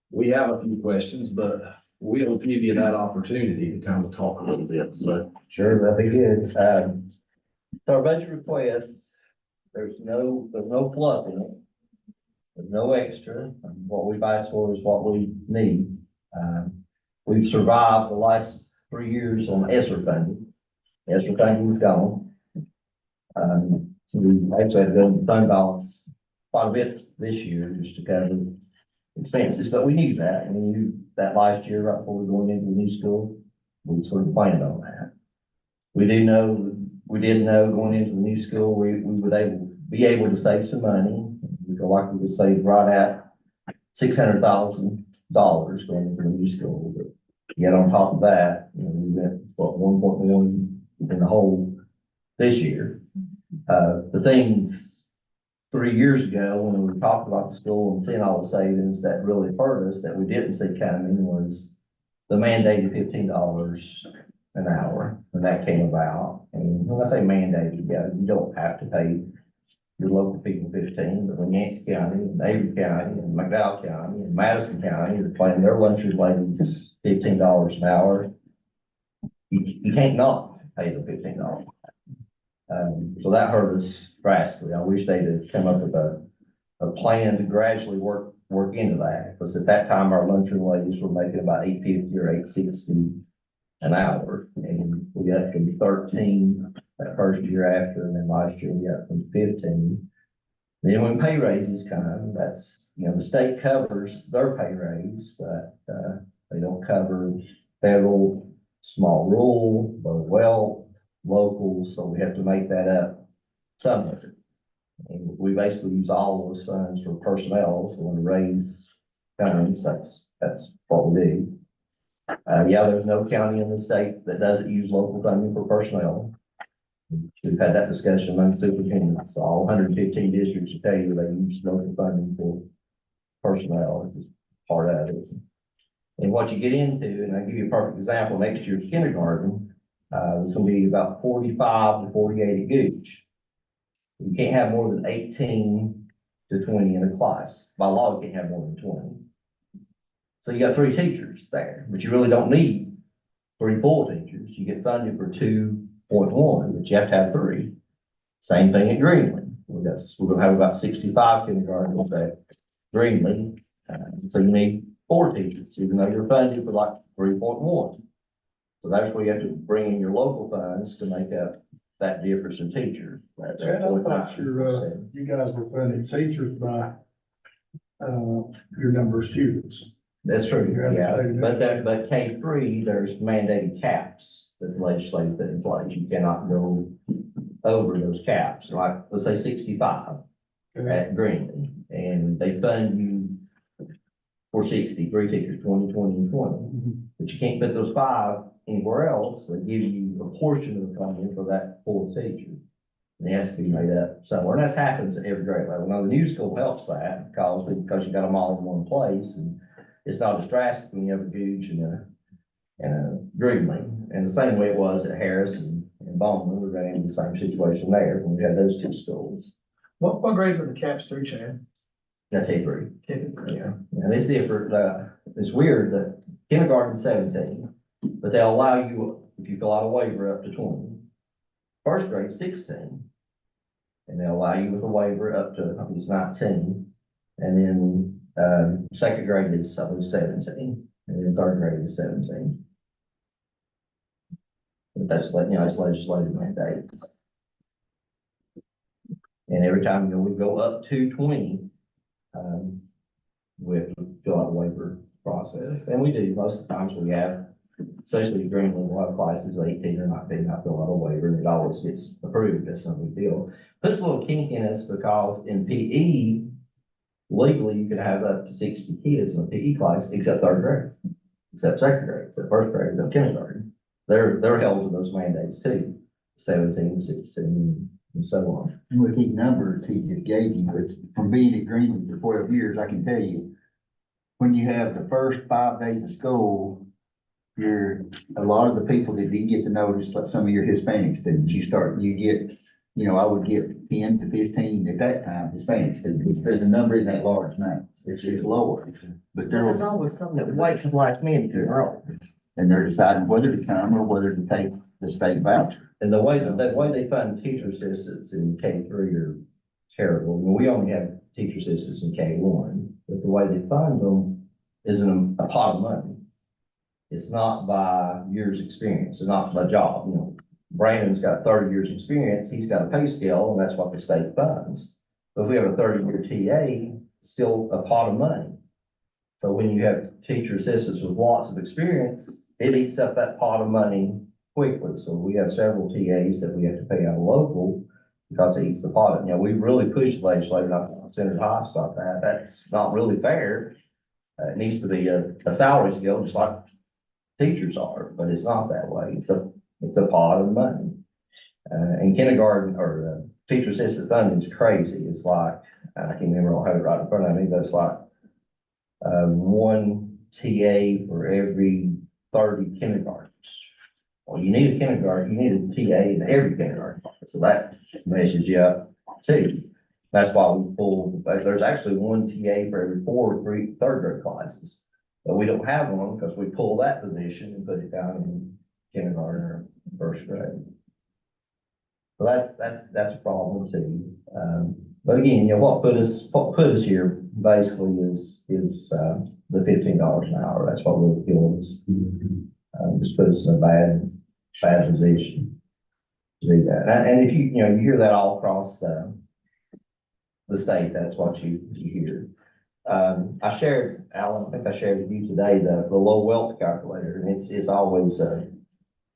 we have a few questions, but we'll give you that opportunity to kind of talk a little bit, so. Sure, that'd be good. So our budget requests, there's no fluff in it. There's no extra. What we've asked for is what we need. We've survived the last 3 years on ESSER funding. ESSER funding's gone. So we actually had to go to fund balance quite a bit this year just to cover expenses, but we knew that. And we knew that last year, right before we were going into the new school, we sort of planned on that. We did know going into the new school, we would be able to save some money. We feel like we could save right at $600,000 going into the new school. But yet on top of that, we went, 1.1 in the hole this year. The things 3 years ago, when we talked about the school and seeing all the savings that really hurt us, that we didn't see coming, was the mandated $15 an hour when that came about. And when I say mandated, yeah, you don't have to pay your local people 15, but when Yancey County, and Avery County, and McDowell County, and Madison County are paying their lunchroom ladies $15 an hour, you can't not pay them $15. So that hurt us drastically. I wish they'd have come up with a plan to gradually work into that, because at that time, our lunchroom ladies were making about $8.50 or $8.60 an hour, and we got from 13 that first year after, and then last year we got from 15. Then when pay raises come, that's, the state covers their pay raise, but they don't cover federal, small rural, low wealth, local, so we have to make that up somewhere. And we basically use all those funds for personnel, so when the raise comes, that's what we do. There's no county in the state that doesn't use local funding for personnel. We've had that discussion among superintendents. All 115 districts will tell you they use local funding for personnel, it's just part of it. And what you get into, and I'll give you a perfect example, next year's kindergarten, it's gonna be about 45 to 48 at Gooch. You can't have more than 18 to 20 in a class. By law, you can't have more than 20. So you got 3 teachers there, but you really don't need 3 full teachers. You get funded for 2.1, but you have to have 3. Same thing at Greenland. We're gonna have about 65 kindergartners at Greenland. So you need 4 teachers, even though you're funded for like 3.1. So that's where you have to bring in your local funds to make up that difference in teachers. That's I thought you guys were funding teachers by, your number of students. That's true, You're yeah, understating but K-3, there's mandated caps that the legislature put in place. You cannot go over those caps, like, let's say 65 at Greenland, and they fund you for 60, 3 teachers, 20, 20, and 20. But you can't put those 5 anywhere else. They give you a portion of the funding for that 4th teacher. And it has to be made up somewhere, and that happens at every grade level. Now, the new school helps that, because you got them all in one place, and it's not as drastic when you have a Gooch and a Greenlee. And the same way it was at Harris and Bowman, we ran into the same situation there when we had those two schools. What grades are the caps through, Chad? That's K3. K-3, yeah. And it's different, it's weird that kindergarten's 17, but they'll allow you, if you fill out a waiver, up to 20. First grade, 16. And they'll allow you with a waiver up to, I think it's 19. And then, second grade is, I believe, 17, and then third grade is 17. But that's, it's legislative mandate. And every time, we go up to 20, we have to fill out a waiver process, and we do, most of the times we have, especially during a lot of classes, 18 or 19, I fill out a waiver, and it always gets approved, that's no big deal. Puts a little kink in us because in PE, legally, you can have up to 60 kids in a PE class, except third grade, except second grade, except first grade, except kindergarten. They're held to those mandates too, 17, 16, and so on. With these numbers he just gave you, it's from being at Greenlee for 12 years, I can tell you, when you have the first 5 days of school, a lot of the people that didn't get to notice, like some of your Hispanic students, you get, I would get 10 to 15 at that time, Hispanic students, the number isn't that large now, it's lower. But There's always something that waits till last minute to enroll. and they're deciding whether to come or whether to take the state voucher. And the way they fund teacher assistants in K3 are terrible. I mean, we only have teacher assistants in K1, but the way they fund them is in a pot of money. It's not by years experience, it's not by job. Brandon's got 30 years experience, he's got a pay scale, and that's what the state funds. But if we have a 30-year TA, it's still a pot of money. So when you have teacher assistants with lots of experience, it eats up that pot of money quickly. So we have several TAs that we have to pay out of local because it eats the pot. We really push the legislature, not Senator Haas about that. That's not really fair. It needs to be a salary scale, just like teachers are, but it's not that way. It's a pot of money. And kindergarten or teacher assistant funding is crazy. It's like, I can't remember, I'll have it right in front of me, but it's like one TA for every 30 kindergartens. Well, you need a kindergarten, you need a TA in every kindergarten. So that measures you up too. That's why we pull, there's actually one TA for every 4 third grade classes. But we don't have one because we pull that position and put it down in kindergarten or first grade. So that's a problem too. But again, what put us here basically is the $15 an hour. That's what we're feeling is, just put us in a bad position to do that. And if you hear that all across the state, that's what you hear. I shared, Alan, I think I shared with you today, the low wealth calculator, and it's always an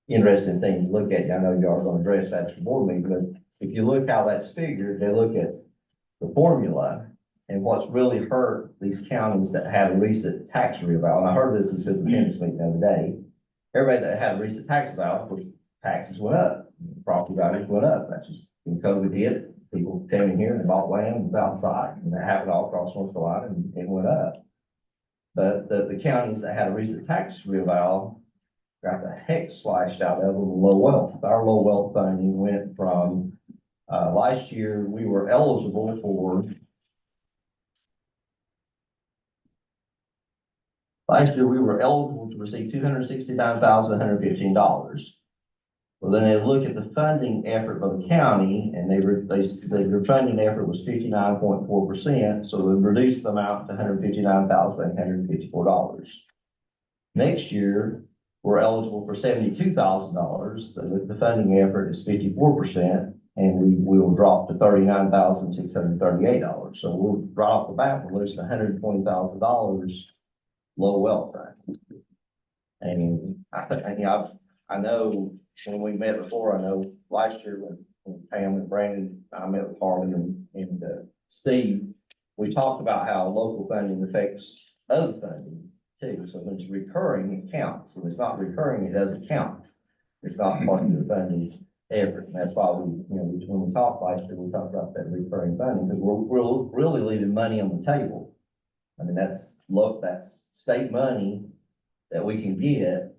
interesting thing to look at. I know you are going to address that at the board meeting, but if you look how that's figured, they look at the formula and what's really hurt these counties that had a recent tax revow. And I heard this in the superintendent's meeting the other day. Everybody that had a recent tax revow, of course, taxes went up, property values went up. That's just when COVID hit. People came in here and bought land without sight, and that happened all across North Carolina, and it went up. But the counties that had a recent tax revow got the heck slashed out of them, low wealth. Our low wealth funding went from, last year, we were eligible for, to receive $269,115. Well, then they look at the funding effort of the county, and their funding effort was 59.4%, so they reduced the amount to $159,854. Next year, we're eligible for $72,000. The funding effort is 54%, and we will drop to $39,638. So we'll right off the bat, we're losing $120,000 low wealth fund. And I know when we met before, I know last year when Pam and Brandon, I met with Harley and Steve, we talked about how local funding affects other funding too. So when it's recurring, it counts. When it's not recurring, it doesn't count. It's not part of the funding ever. And that's why we, when we talked last year, we talked about that recurring funding, because we're really leaving money on the table. I mean, that's state money that we can get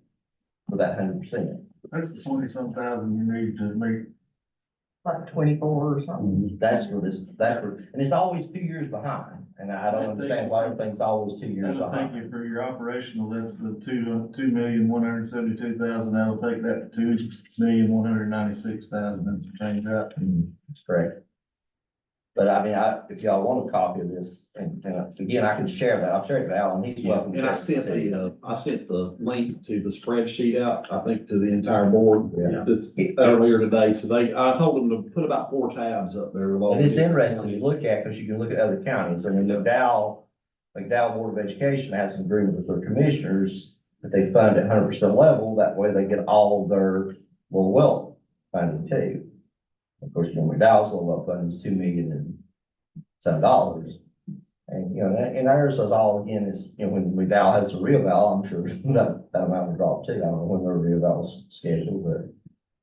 for that 100%. That's the 20-some thousand you need to make. Like 24 or something. That's for this, and it's always 2 years behind, and I don't understand why everything's always 2 years That'll take behind. you for your operational, that's the 2,172,000, that'll take that to 2,196,000 and some change out. That's correct. But I mean, if y'all want a copy of this, and again, I can share that, I'll share it with Alan, he's welcome. to And I share it. sent the link to the spreadsheet out, I think, to the entire board. Yeah. That's earlier today, so I told them to put about 4 tabs up there. with all And it's the interesting to counties. look at, because you can look at other counties, I mean, McDowell Board of Education has an agreement with their commissioners that they fund at 100% level, that way they get all of their low wealth funding too. Of course, McDowell's low wealth funding is $2 million and some dollars. And, and ours is all, again, is, when McDowell has a reeval, I'm sure that amount will drop too. I don't know when their reeval's scheduled, but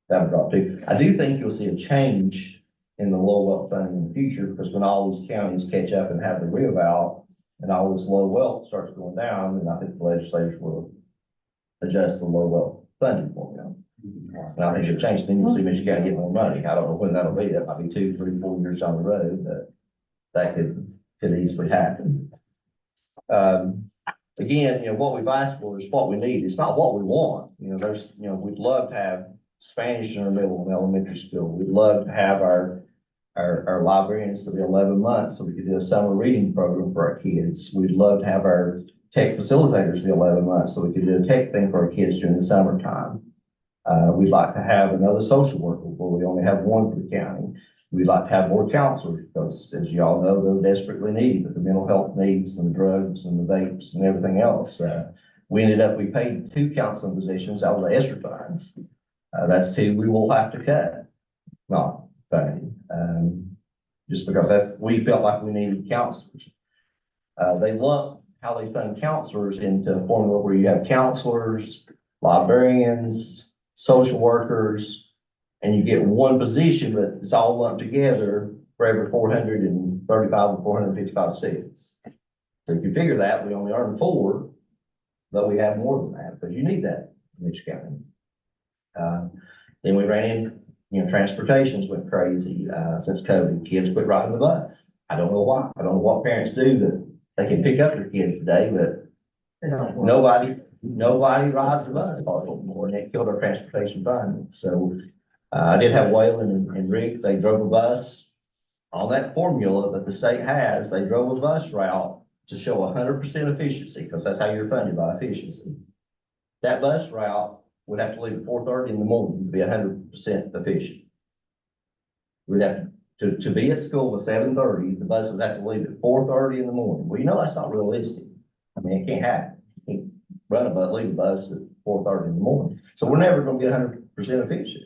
that will drop too. I do think you'll see a change in the low wealth funding in the future, because when all these counties catch up and have the reeval and all this low wealth starts going down, then I think the legislators will adjust the low wealth funding formula. And I think it'll change, then you'll see Michigan County get more money. I don't know when that'll be. That might be 2, 3, 4 years down the road, but that could easily happen. Again, what we've asked for is what we need. It's not what we want. We'd love to have Spanish in our middle and elementary school. We'd love to have our librarians to be 11 months, so we could do a summer reading program for our kids. We'd love to have our tech facilitators be 11 months, so we could do a tech thing for our kids during the summertime. We'd like to have another social worker where we only have one for the county. We'd like to have more counselors, because as you all know, they're desperately needed with the mental health needs and the drugs and the vapes and everything else. We paid 2 counseling positions out of the ESSER funds. That's 2 we will have to cut, not funding, just because we felt like we needed counselors. They lump how they fund counselors into a formula where you have counselors, librarians, social workers, and you get one position, but it's all lumped together for every 435 or 455 students. So if you figure that, we only earn 4, but we have more than that, because you need that in Mitchell County. Then we ran in, transportations went crazy, since COVID. Kids quit riding the bus. I don't know why. I don't know what parents do that they can pick up their kids today, but nobody rides the bus anymore, and it killed our transportation fund. So I did have Waylon and Rick, they drove a bus on that formula that the state has. They drove a bus route to show 100% efficiency, because that's how you're funded, by efficiency. That bus route would have to leave at 4:30 in the morning to be 100% efficient. We'd have to be at school at 7:30, the bus would have to leave at 4:30 in the morning. Well, that's not realistic. I mean, it can't happen. You can't leave a bus at 4:30 in the morning. So we're never gonna get 100% efficient.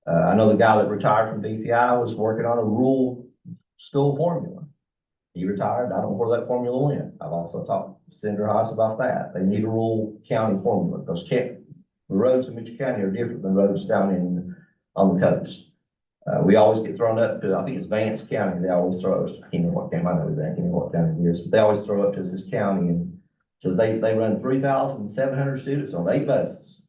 I know the guy that retired from BPI was working on a rural school formula. He retired. I don't know where that formula went. I've also talked to Senator Haas about that. They need a rural county formula, because the roads in Mitchell County are different than roads down on the coast. We always get thrown up to, I think it's Vance County. They always throw us, I can't remember what county, I know that, I can't remember what county it is, but they always throw up to us this county and says they run 3,700 students on 8 buses.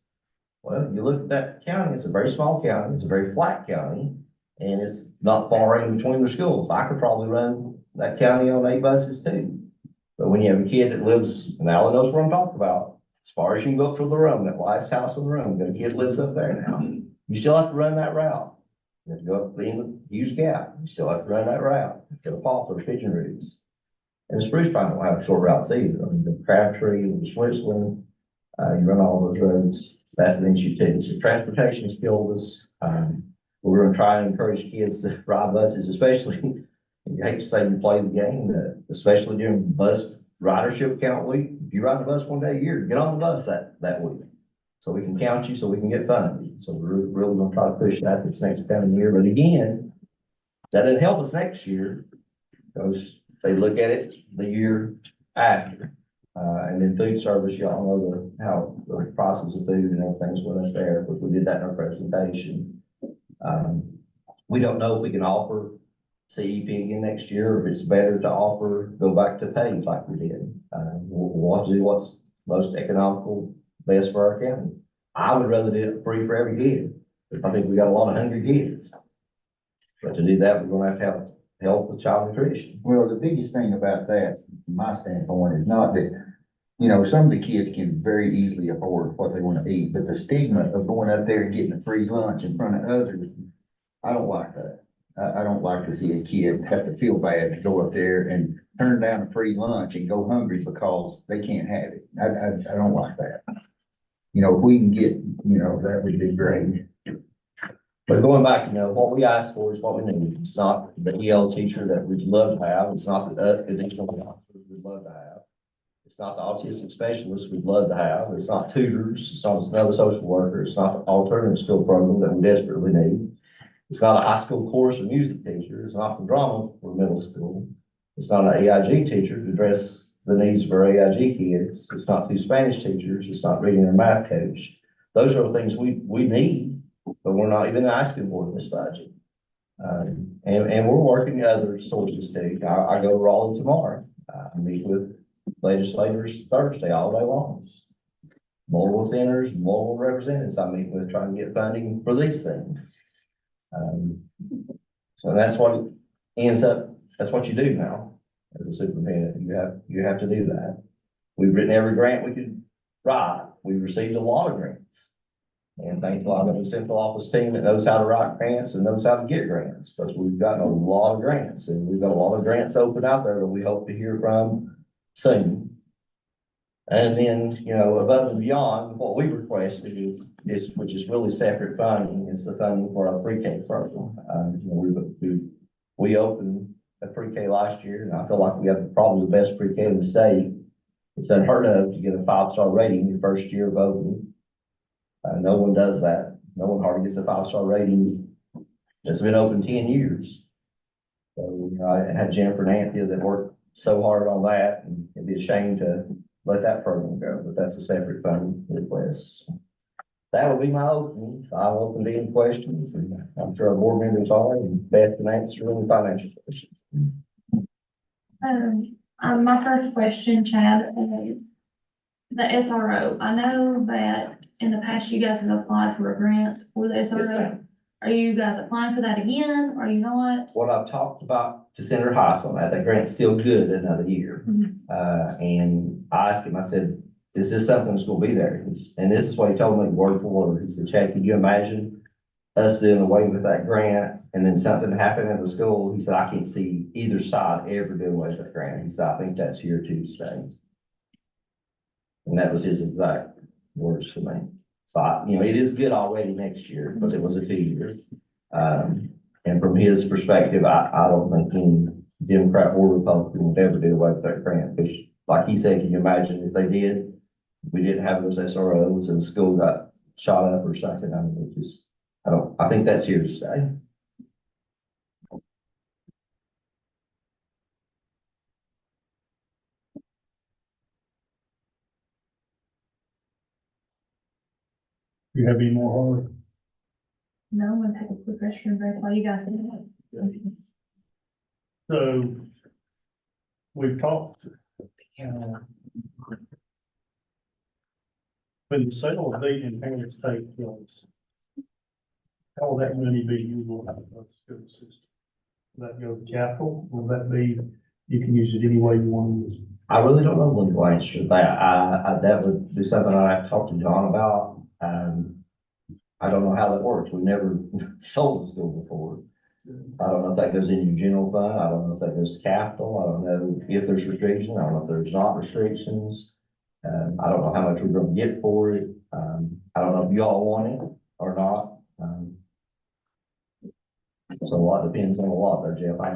Well, you look at that county, it's a very small county, it's a very flat county, and it's not far in between their schools. I could probably run that county on 8 buses too. But when you have a kid that lives, and Alan knows what I'm talking about, as far as you can go up to the Rome, that last house on the Rome, got a kid lives up there now. You still have to run that route. You have to go up the end of Hughes Gap. You still have to run that route. Go to Poplar, Pigeon Roots. And the Spruce Pine don't have short routes either. I mean, the Crabtree, the Switzerland, you run all those roads. That's an issue too. So transportation's killed us. We're gonna try and encourage kids to ride buses, especially, you hate to say you play the game, but especially during bus ridership count week. If you ride the bus one day a year, get on the bus that week. So we can count you, so we can get funded. So we're really gonna try to push that this next coming year. But again, that didn't help us next year, because they look at it the year after. And then food service, y'all know how the prices of food and everything's went up there, but we did that in our presentation. We don't know if we can offer CEP again next year, or if it's better to offer, go back to pay like we did. We'll have to do what's most economical, best for our county. I would rather do it free for every kid, because I think we got a lot of hungry kids. But to do that, we're gonna have help with child nutrition. Well, the biggest thing about that, from my standpoint, is not that, you know, some of the kids can very easily afford what they want to eat, but the stigma of going up there and getting a free lunch in front of others, I don't like that. I don't like to see a kid have to feel bad to go up there and turn down a free lunch and go hungry because they can't have it. I don't like that. You know, if we can get, you know, that would be great. But going back, you know, what we ask for is what we need. It's not the EL teacher that we'd love to have. It's not the additional officers we'd love to have. It's not the autistic specialist we'd love to have. It's not tutors. It's not another social worker. It's not the alternative skill program that we desperately need. It's not a high school chorus or music teacher. It's not the drama for middle school. It's not an AIG teacher to address the needs of our AIG kids. It's not two Spanish teachers. It's not reading or math coach. Those are the things we need, but we're not even asking for in this budget. And we're working other sources too. I go to Raleigh tomorrow. I meet with legislators Thursday all day long. Multiple senators, multiple representatives I meet with trying to get funding for these things. So that's what ends up, that's what you do now as a superintendent. You have to do that. We've written every grant we could write. We've received a lot of grants. And thankfully, I've got a central office team that knows how to write grants and knows how to get grants, because we've gotten a lot of grants, and we've got a lot of grants open out there that we hope to hear from soon. And then, you know, above and beyond, what we requested is which is really separate funding, is the funding for our pre-K program. You know, we opened a pre-K last year, and I feel like we have probably the best pre-K in the state. It's unheard of to get a 5-star rating your first year of opening. No one does that. No one hardly gets a 5-star rating that's been open 10 years. So, you know, I had Jennifer and Anthea that worked so hard on that, and it'd be a shame to let that program go, but that's a separate funding request. That would be my opening. So I'll open to any questions, and I'm sure our board members are, and Beth can answer any financial questions. My first question, Chad, the SRO, I know that in the past you guys have applied for a grant for the SRO. ma'am. Are you guys applying for that again? Are you not? What I've talked about to Senator Heiss on that grant's still good another year. And I asked him, I said, is this something that's gonna be there? And this is what he told me word for word. He said, Chad, can you imagine us doing away with that grant and then something happened at the school? He said, I can't see either side ever doing away with that grant. He said, I think that's here to stay. And that was his exact words to me. So you know, it is good already next year, but it was a 2 years. And from his perspective, I don't think any Democrat or Republican would ever do away with that grant. Because like he said, can you imagine if they did, we didn't have those SROs and the school got shot up or something? I mean, it just, I think that's here to stay. Do you have any more, Harley? No, I'm gonna take a quick restroom break while you guys do that. So we've talked, when the sale of Dayton and parents take place, how will that money be used for the school system? Will that go to capital? Will that be, you can use it any way you want to use it? I really don't know the legal answer to that. That would be something I'd have to talk to John about. I don't know how that works. We've never sold a school before. I don't know if that goes in your general fund. I don't know if that goes to capital. I don't know if there's restrictions. I don't know if there's not restrictions. I don't know how much we're going to get for it. I don't know if you all want it or not. So a lot depends on a lot there, Jeff. I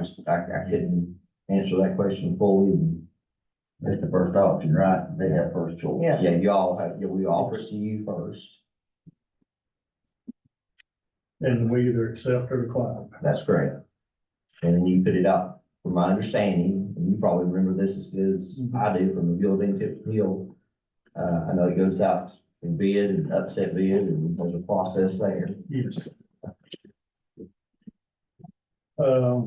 couldn't answer that question fully. That's the first option, right? They have first choice. Yeah, you all have, we offer it to you first. And we either accept or decline. That's correct. And then you put it out, from my understanding, and you probably remember this as good as I do from the building tip to hill. I know it goes out in bid and upset bid, and there's a process there. Yes. I've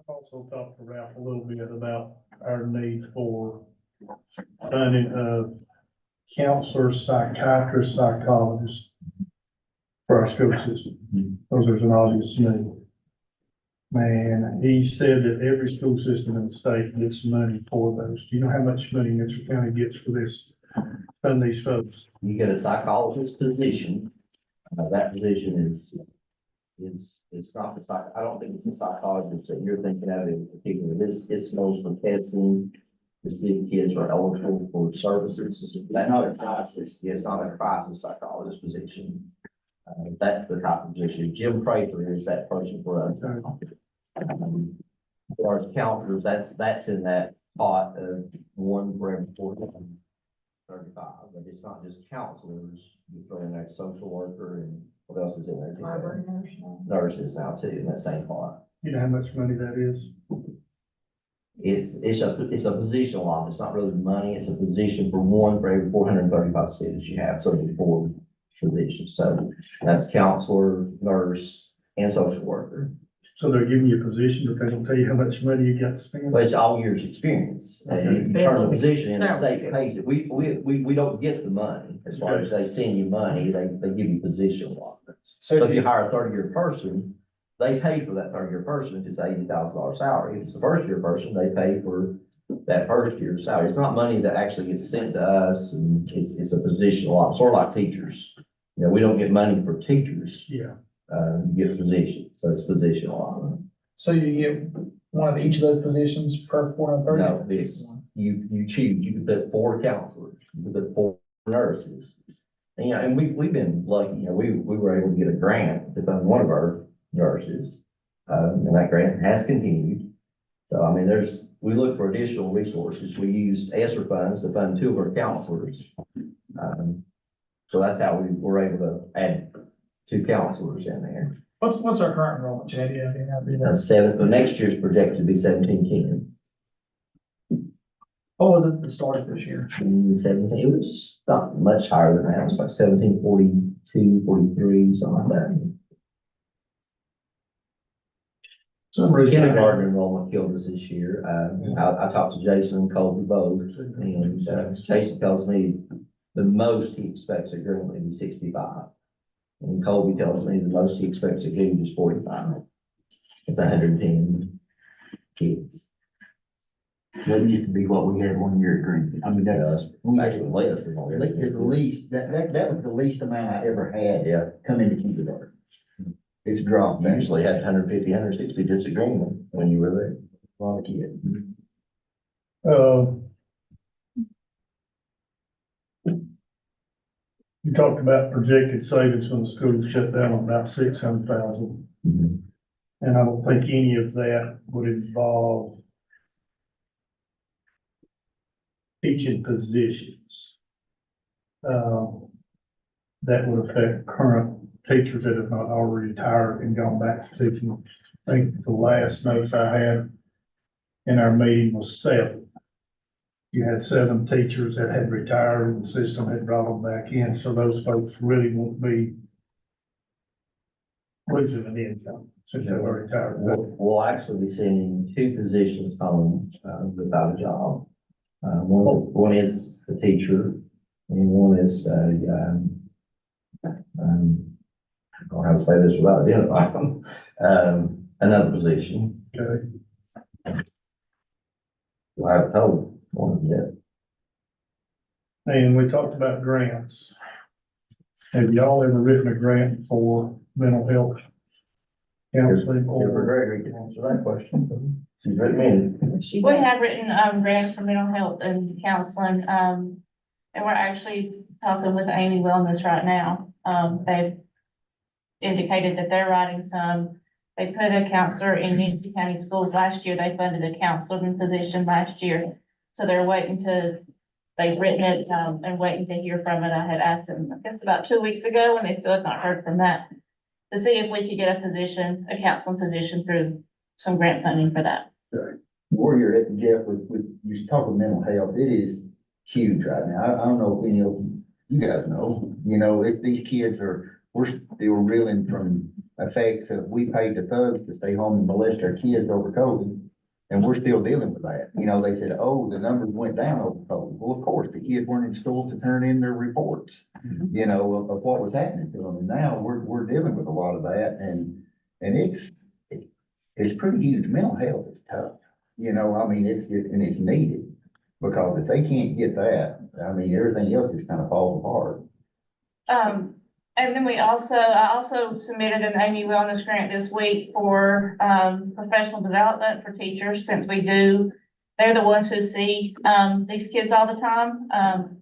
also talked to Ralph a little bit about our need for funding of counselors, psychiatrists, psychologists for our school system. Those are an obvious need. Man, he said that every school system in the state gets money for those. Do you know how much money Mitchell County gets for this, fund these folks? You get a psychologist position, that position it's not the psych, I don't think it's the psychologist that you're thinking of in particular. It's mostly testing to see if kids are eligible for services. That's not a crisis, it's not a crisis psychologist position. That's the type of position. Jim Prather is that person for us. As far as counselors, that's in that pot of one for every 435, but it's not just counselors. You throw in that social worker and what else is in there? Nurses now too, in that same pot. You know how much money that is? It's a positional law. It's not really money. It's a position for one for every 435 students you have. So there's 4 positions. So that's counselor, nurse, and social worker. So they're giving you a position, but they don't tell you how much money you got to spend? But it's all years' experience. And you turn the position in, the state pays it. We don't get the money. As far as they send you money, they give you position allotments. So if you hire a 30-year person, they pay for that 30-year person if it's $80,000 salary. If it's a first-year person, they pay for that first year's salary. It's not money that actually gets sent to us, and it's a position allotment, sort of like teachers. You know, we don't get money for teachers. Yeah. You get positions, so it's position allotment. So you get one of each of those positions per 430? No, it's, you choose, you can put 4 counselors, you can put 4 nurses. And, you know, and we've been lucky, you know, we were able to get a grant to fund one of our nurses. And that grant has continued. So, I mean, we look for additional resources. We used ESSER funds to fund 2 of our counselors. So that's how we were able to add 2 counselors in there. What's our current enrollment, Chad? Yeah, The next year's projected to be 1710. what was it that started this year? 17, it was not much higher than that. It was like 1742, 43, something like that. Some reason. Kindergarten enrollment killed us this year. I talked to Jason and Colby both, and Jason tells me the most he expects at Greenwood to be 65. And Colby tells me the most he expects at Greenwood is 45. It's 110 kids. That used to be what we had one year at Green. I mean, that's, we had Actually, less than what we at had. least, that was the least amount I ever had Yeah, come into kindergarten. It's dropped. we usually had 150, 160 just at Greenwood when you were there. A lot of kids. You talked about projected savings when the school shut down on about 600,000. And I don't think any of that would involve teaching positions. That would affect current teachers that have not already retired and gone back to teaching. I think the last notes I had in our meeting was 7. You had 7 teachers that had retired and the system had brought them back in, so those folks really won't be losing an income since they're retired. We'll actually be sending 2 positions home, without a job. One is a teacher and one is, I don't know how to say this without identifying them, another position. Okay. I haven't told one of them yet. And we talked about grants. Have y'all ever written a grant for mental health counseling Jennifer or? Gregory can answer that question. She's recommended. We have written, grants for mental health and counseling, and we're actually talking with Amy Wellness right now. They've indicated that they're writing some. They put a counselor in Yancey County Schools last year. They funded a counseling position last year. So they're they've written it, and waiting to hear from it. I had asked them, I guess about 2 weeks ago, and they still have not heard from that, to see if we could get a counseling position through some grant funding for that. Where you're at, Jeff, with you talking mental health, it is huge right now. I don't know if any of you guys know, if these kids we're still reeling from effects of, we paid the thugs to stay home and molest our kids over COVID. And we're still dealing with that. You know, they said, oh, the numbers went down over COVID. Well, of course, the kids weren't in school to turn in their reports, you know, of what was happening to them. And now we're dealing with a lot of that and it's pretty huge. Mental health is tough. You know, I mean, it's needed because if they can't get that, I mean, everything else just kind of falls apart. And then I also submitted an Amy Wellness grant this week for, professional development for teachers, since they're the ones who see, these kids all the time.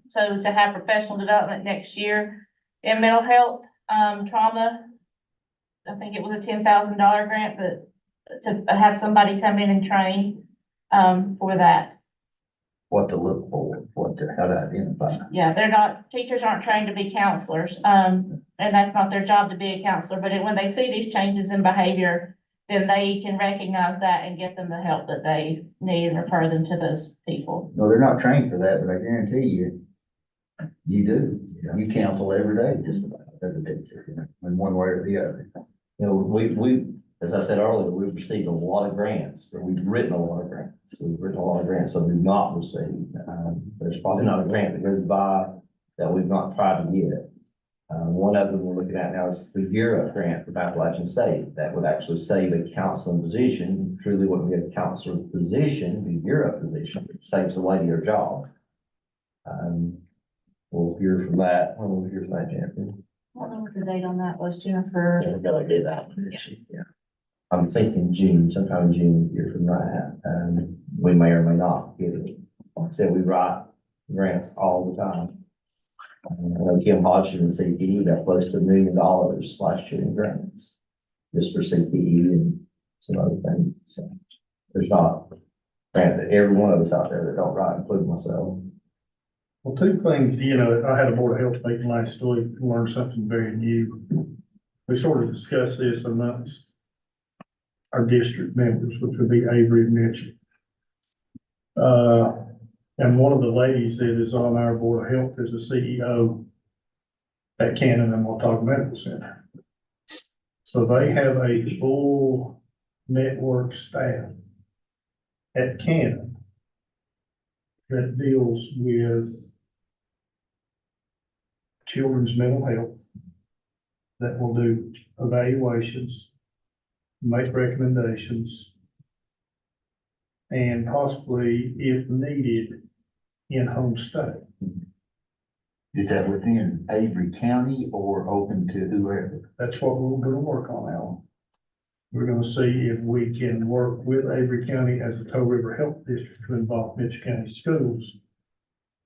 So to have professional development next year in mental health, trauma, I think it was a $10,000 grant to have somebody come in and train, for that. What to look for, how to identify. Yeah, teachers aren't trained to be counselors, and that's not their job to be a counselor, but when they see these changes in behavior, then they can recognize that and get them the help that they need and refer them to those people. No, they're not trained for that, but I guarantee you, you do. You counsel every day, just about, as a teacher, in one way or the other. You know, we, as I said earlier, we've received a lot of grants, but we've written a lot of grants. We've written a lot of grants that we've not received. There's probably not a grant that goes by that we've not tried to get. One of them we're looking at now is the Gear Up grant for Appalachian State. That would actually save a counseling position. Truly wouldn't be a counselor position, the Gear Up position, which saves a lady her job. We'll hear from that. When will we hear from that, Jennifer? I don't know what the date on that was, Jennifer. We're gonna do that one, yeah. I'm thinking June, sometime in June, we'll hear from that. We may or may not get it. Like I said, we write grants all the time. I know Kim Hodgson and CPE got close to $1 million last year in grants, just for CPE and some other things. So there's not grant that every one of us out there that don't write, including myself. Well, two things, you know, I had a Board of Health meeting last week, learned something very new. We sort of discussed this amongst our district members, which would be Avery and Mitchell. And one of the ladies that is on our Board of Health is the CEO at Cannon and Watauga Medical Center. So they have a full network staff at Cannon that deals with children's mental health, that will do evaluations, make recommendations, and possibly, if needed, in-home stay. Is that within Avery County or open to whoever? That's what we're gonna work on, Alan. We're gonna see if we can work with Avery County as a Toe River Health District to involve Mitchell County schools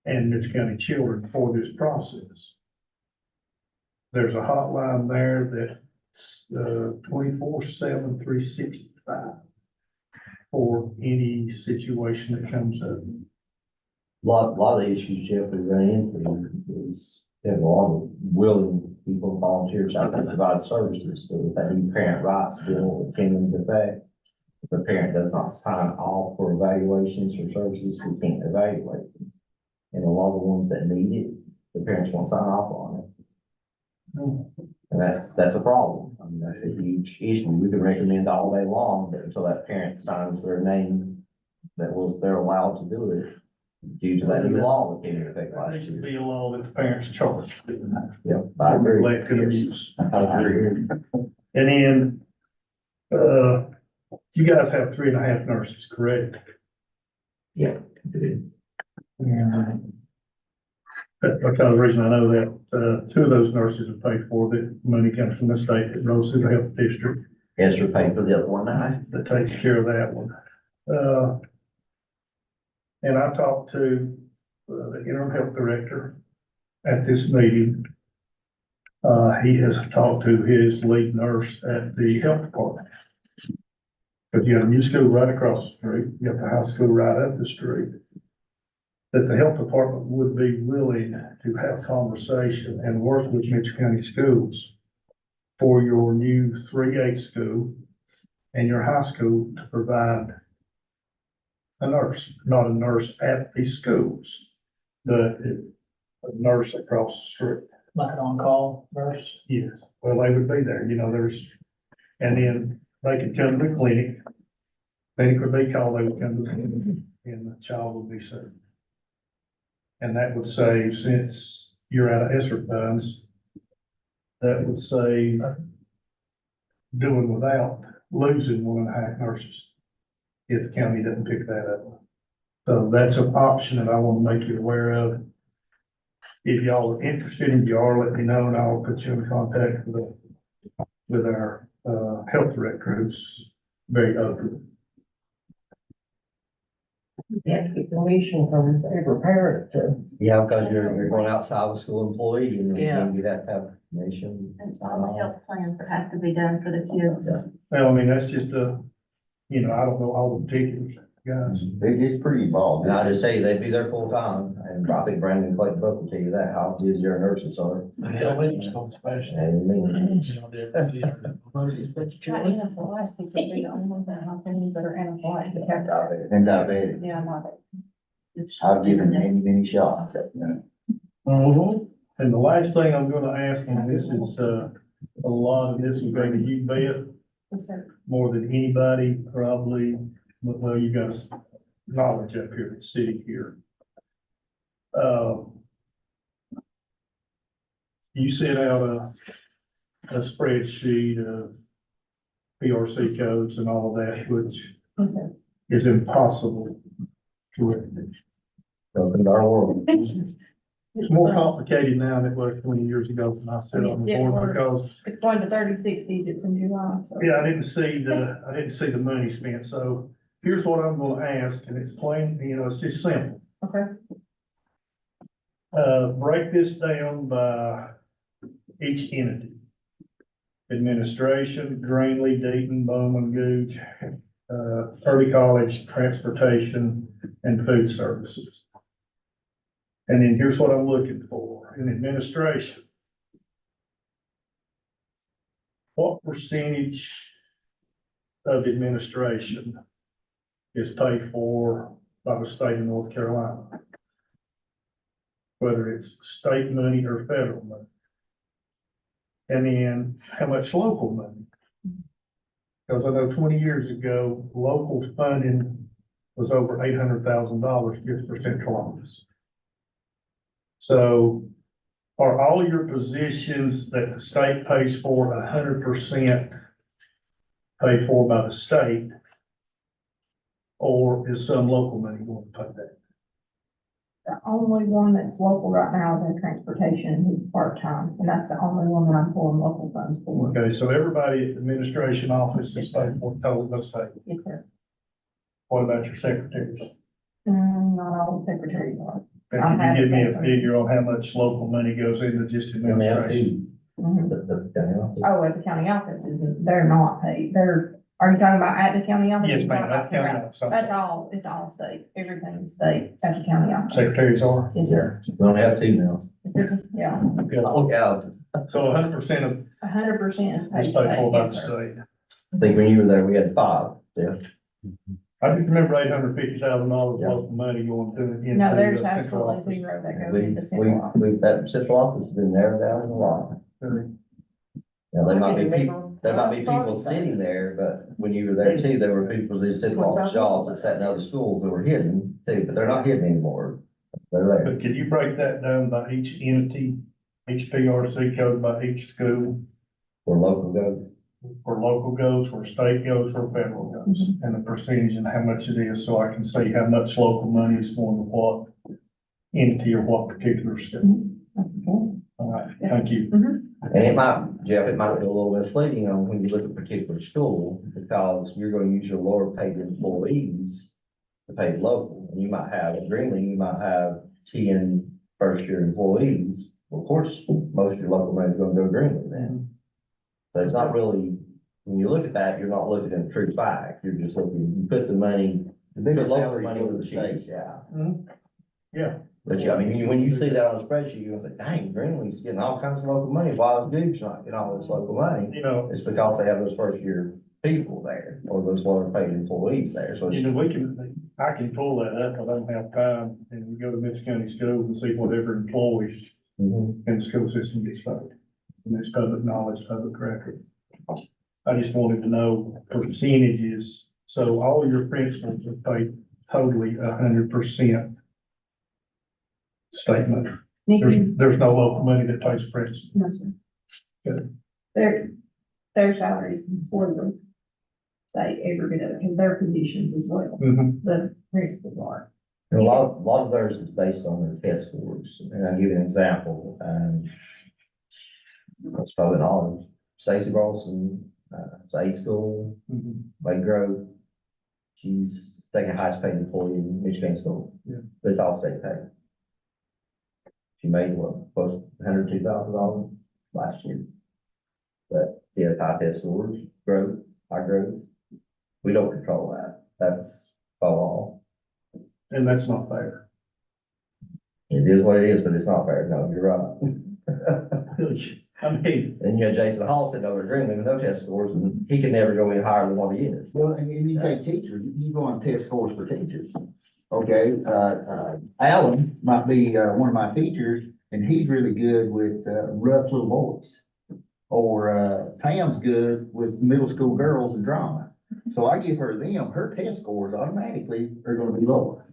and Mitchell County children for this process. There's a hotline there that's 24/7, 365 for any situation that comes up. A lot of the issues, Jeff, we run into is we have a lot of willing people, volunteers out there to provide services, but with that new parent rights bill that came into effect, if the parent does not sign off for evaluations or services, we can't evaluate them. And a lot of the ones that need it, the parents won't sign off on it. And that's a problem. I mean, that's a huge issue. We can recommend all day long, but until that parent signs their name they're allowed to do it due to that new law that came into effect There last needs to year. be a law that the parents charge. Yep, I agree. Neglected abuse. I agree. And then, you guys have 3.5 nurses, correct? Yeah. And because the reason I know that, 2 of those nurses are paid for, that money comes from the state that rolls through the health district Esther paid for the other one now. that takes care of that one. And I talked to the interim health director at this meeting. He has talked to his lead nurse at the health department. Because you have a new school right across the street, you have the high school right up the street. That the health department would be willing to have conversation and work with Mitchell County Schools for your new 3-8 school and your high school to provide a nurse, not a nurse at these schools, but a nurse across the street. Like an on-call nurse. Yes, well, they would be there, you know, there's And then they could come to the clinic. Clinic would be called, they would come to the clinic, and the child would be served. And that would save, since you're out of ESSER funds, that would save doing without losing 1.5 nurses if the county doesn't pick that up. So that's an option that I want to make you aware of. If y'all are interested, if you are, let me know, and I'll put you in contact with our, health director, who's very open. You have to get permission from every parent to. Yeah, because you're going outside with school employee and Yeah. you have to have permission. There's all the health plans that have to be done for the kids. Yeah. Well, I mean, that's just a, I don't know all the particulars, guys. It's pretty involved. And I just say they'd be there full time, and I think Brandon Clayton both will tell you that, how busy their nurses are. Elementary school especially. Amen. Anaphylaxis would be the only thing I think that are anaphylactic have diabetes. And diabetic. Yeah, not. I've given many shots. Mhm. And the last thing I'm gonna ask, and this is, a lot of this will go to you, Beth, more than anybody, probably, well, you got knowledge up here, sitting here. You sent out a spreadsheet of PRC codes and all of that, which is impossible to replicate. Welcome to our world. It's more complicated now than it was 20 years ago when I sat on the Yeah, board, because It's going to 36 digits in July, so. yeah, I didn't see the money spent, so here's what I'm gonna ask, and it's plain, it's just simple. Okay. Break this down by each entity. Administration, Greenlee, Deaton, Bowman, Gooch, early college, transportation, and food services. And then here's what I'm looking for in administration. What percentage of administration is paid for by the state of North Carolina? Whether it's state money or federal money. And then how much local money? Because I know 20 years ago, local funding was over $800,000 just for central office. So are all your positions that the state pays for 100% paid for by the state? Or is some local money going to pay that? The only one that's local right now is in transportation, he's part-time, and that's the only one that I'm pulling local funds for. Okay, so everybody at the administration office is paid for totally by the state. Yes, sir. What about your secretaries? Not all the secretaries are. Can you give me a figure on how much local money goes into just administration? Mhm. The county office. Oh, at the county offices, they're not paid, are you talking about at the county office? Yes, ma'am, that's county office. I'm That's sorry. all, it's all state, everything's state at the county office. Secretaries are? Yes, sir. We only have two now. Yeah, Okay. Yeah, So 100% of 100% is it's paid. paid for by the Yes, sir. state. I think when you were there, we had five, yeah. I just remember $850,000 Yeah. local money going to. into No, there's the central absolutely office. zero that goes We, into central office. that central office has been narrowed down a lot. Now, there might be people, sitting there, but when you were there too, there were people that said office jobs that sat in other schools that were hidden too, but they're not hidden anymore. They're there. But could you break that down by each entity, each PRC code by each school, Where local goes. where local goes, where state goes, where federal goes, and the percentage and how much it is, so I can see how much local money is going to what entity or what particular school. All right, thank you. And it might, Jeff, it might be a little misleading on when you look at a particular school, because you're gonna use your lower paid employees to pay local. And you might have, at Greenlee, you might have 10 first-year employees. Well, of course, most of your local money is gonna go to Greenlee then. So it's not really, when you look at that, you're not looking at the true fact. You're just looking, you put the money, The put biggest local salary money go with to the the state. cheapest, yeah. Yeah. But yeah, I mean, when you see that on a spreadsheet, you're gonna say, dang, Greenlee's getting all kinds of local money, why is Duke's not getting all this local money? It's because they have those first year people there, or those lower paid employees there, so it's. I can pull that up, I don't have time, and we go to Mitchell County Schools and see whatever employees Mhm. in the school system gets paid. And it's public knowledge, public record. I just wanted to know percentages, so all your principals are paid totally 100% statement. Nikki, There's no local money that pays principal. no, sir. Good. Their salaries for the state every bit of it, and their positions as well, Mhm. the principals are. And a lot of theirs is based on their test scores, and I'll give you an example, that's probably knowledge. Stacy Brawlson, it's A school, Mhm. Lake Grove. She's second highest paid employee in Michigan school. Yeah. But it's all state paid. She made what, close to $102,000 last year. But she had high test scores, high growth. We don't control that. That's by law. And that's not fair. It is what it is, but it's not fair. No, you're right. I mean, And you had Jason Hall sitting over at Greenlee with no test scores, and he could never go any higher than what he is. Well, and you take teachers, you go on test scores for teachers. Okay, Alan might be, one of my teachers, and he's really good with, rough little boys. Or, Pam's good with middle school girls and drama. So I give her them, her test scores automatically are gonna be lower.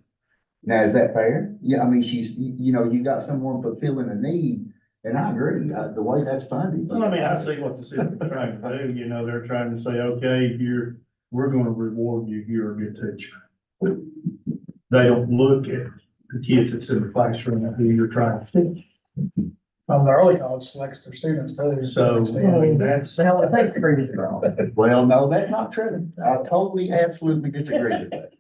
Now, is that fair? Yeah, I mean, you know, you got someone fulfilling a need, and I agree, the way that's funded. well, I mean, I see what the city's trying to do, you know, they're trying to say, okay, we're gonna reward you, you're a good teacher. They don't look at the kids that's in the classroom who you're trying to teach. The early college selects their students too. So, I mean, that's, Hell, I think credit wrong. Well, no, that's not true. I totally, absolutely disagree with that.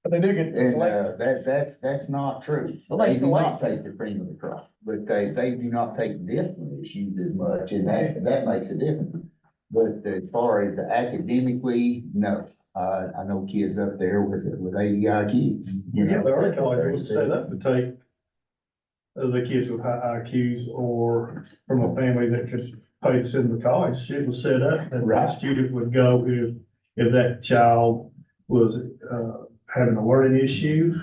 But they do get And, selected. that's not true. Well, they They do not select. take the cream of the crop, but they do not take discipline issues as much, and that makes a difference. But as far as academically, no, I know kids up there with 80 IQs, you know. yeah, the early college was set up to take the kids with high IQs or from a family that could pay to send them to college. It was set up that Right. that student would go if that child was, having a learning issue,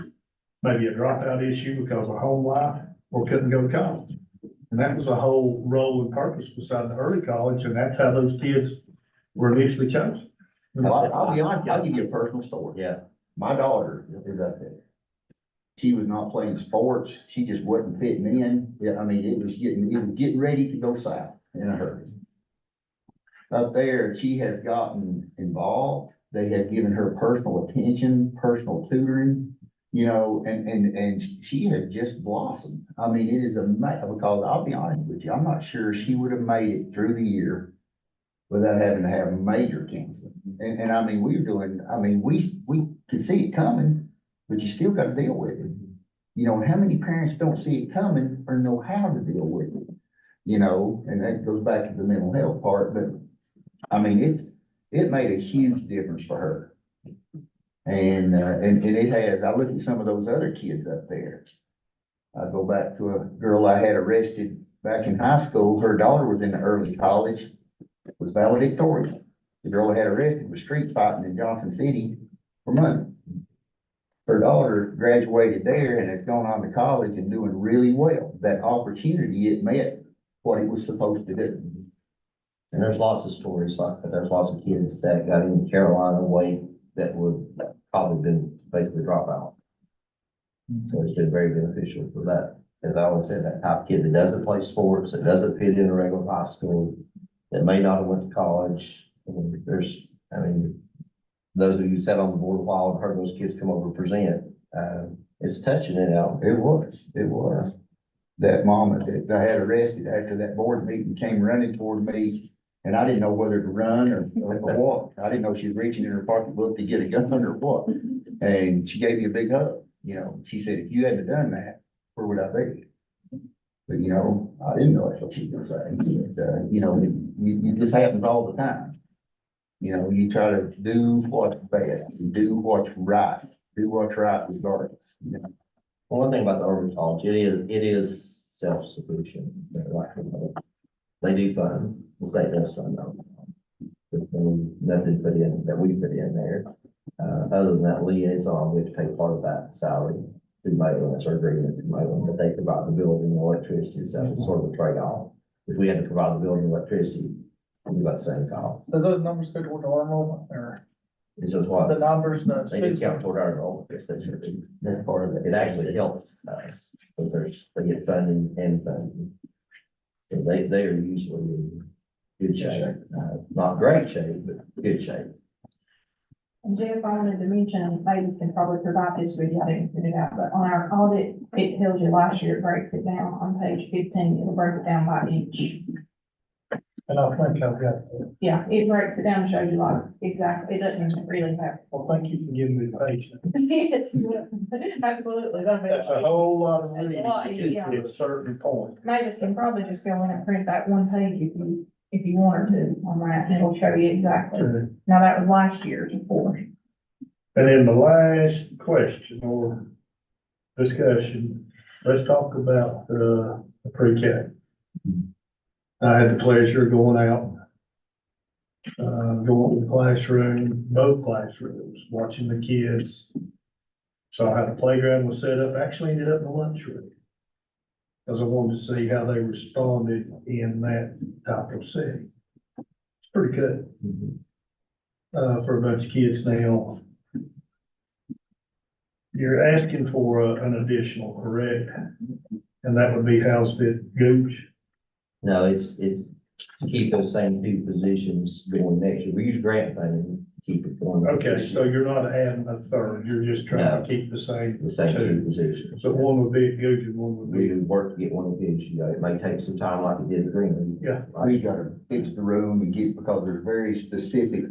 maybe a dropout issue because of home life, or couldn't go to college. And that was a whole role and purpose beside the early college, and that's how those kids were initially chosen. Well, I'll be honest, I'll give you a personal story. Yeah. My daughter is up there. She was not playing sports. She just wasn't fitting in. Yeah, I mean, it was getting ready to go south in a hurry. Up there, she has gotten involved. They have given her personal attention, personal tutoring, you know, and she has just blossomed. I mean, it is because I'll be honest with you, I'm not sure she would have made it through the year without having to have major counseling. And I mean, we could see it coming, but you still got to deal with it. You know, how many parents don't see it coming or know how to deal with it? You know, and that goes back to the mental health part, but I mean, it made a huge difference for her. And it has, I look at some of those other kids up there. I go back to a girl I had arrested back in high school. Her daughter was in the early college, was valedictorian. The girl I had arrested was street fighting in Johnson City for money. Her daughter graduated there and has gone on to college and doing really well. That opportunity, it met what it was supposed to do. And there's lots of stories like that. There's lots of kids that got in Carolina way that would probably been basically drop out. So it's been very beneficial for that. As I always said, that type of kid that doesn't play sports, that doesn't fit in a regular high school, that may not have went to college. And those of you who sat on the board a while and heard those kids come over and present, it's touching it out. It was. That mama that I had arrested after that board meeting came running toward me, and I didn't know whether to run or what. I didn't know she was reaching in her pocketbook to get a gun or what. And she gave me a big hug, you know. She said, if you hadn't done that, where would I be? But, you know, I didn't know that's what she was gonna say. But, you know, this happens all the time. You know, you try to do what's best, do what's right regardless, you know. One thing about the urban college, it is self-sufficient. They do fund, the state does fund them. There's nothing put in, that we put in there. Other than that liaison, we have to pay part of that salary through Mayland, that's our agreement through Mayland, but they provide the building, the electricity, so it's sort of a trade-off. If we had to provide the building, electricity, Be about the same cost. Does those numbers go toward our enrollment or It's just the what, numbers, the they do students? count toward our goal, yes, they should be. That's part of it. It actually helps us, because they get funding and funding. So they are usually in good shape, not great shape, but good shape. And Jeff, I wanted to mention, ladies can probably provide this with you, I didn't print it out, but on our audit, it tells you last year, it breaks it down on page 15, it'll break it down by each. And I think I've got that. Yeah, it breaks it down and shows you like, exactly, it doesn't really have. Well, thank you for giving me the page. Yes, absolutely, that'll be. That's a whole lot of That's a reading lot, to get yeah. to a certain point. Mavis can probably just go in and print that one page if you want her to on that, and it'll show you exactly. Now, that was last year's report. And then the last question or discussion, let's talk about, the pre-K. I had the pleasure of going out, going to the classroom, both classrooms, watching the kids. Saw how the playground was set up, actually ended up in the lunchroom. Because I wanted to see how they responded in that type of setting. It's pretty good, for a bunch of kids now. You're asking for an additional, correct? And that would be housed at Gooch? No, it's to keep those same two positions going next year. We use grant funding to keep it going. Okay, so you're not adding a third, you're just trying to keep the same. The same two two. positions. So one would be at Gooch and one would We be, would work to get one of these, it may take some time like it did at Greenwood. yeah, We gotta fix the room and get, because there's very specific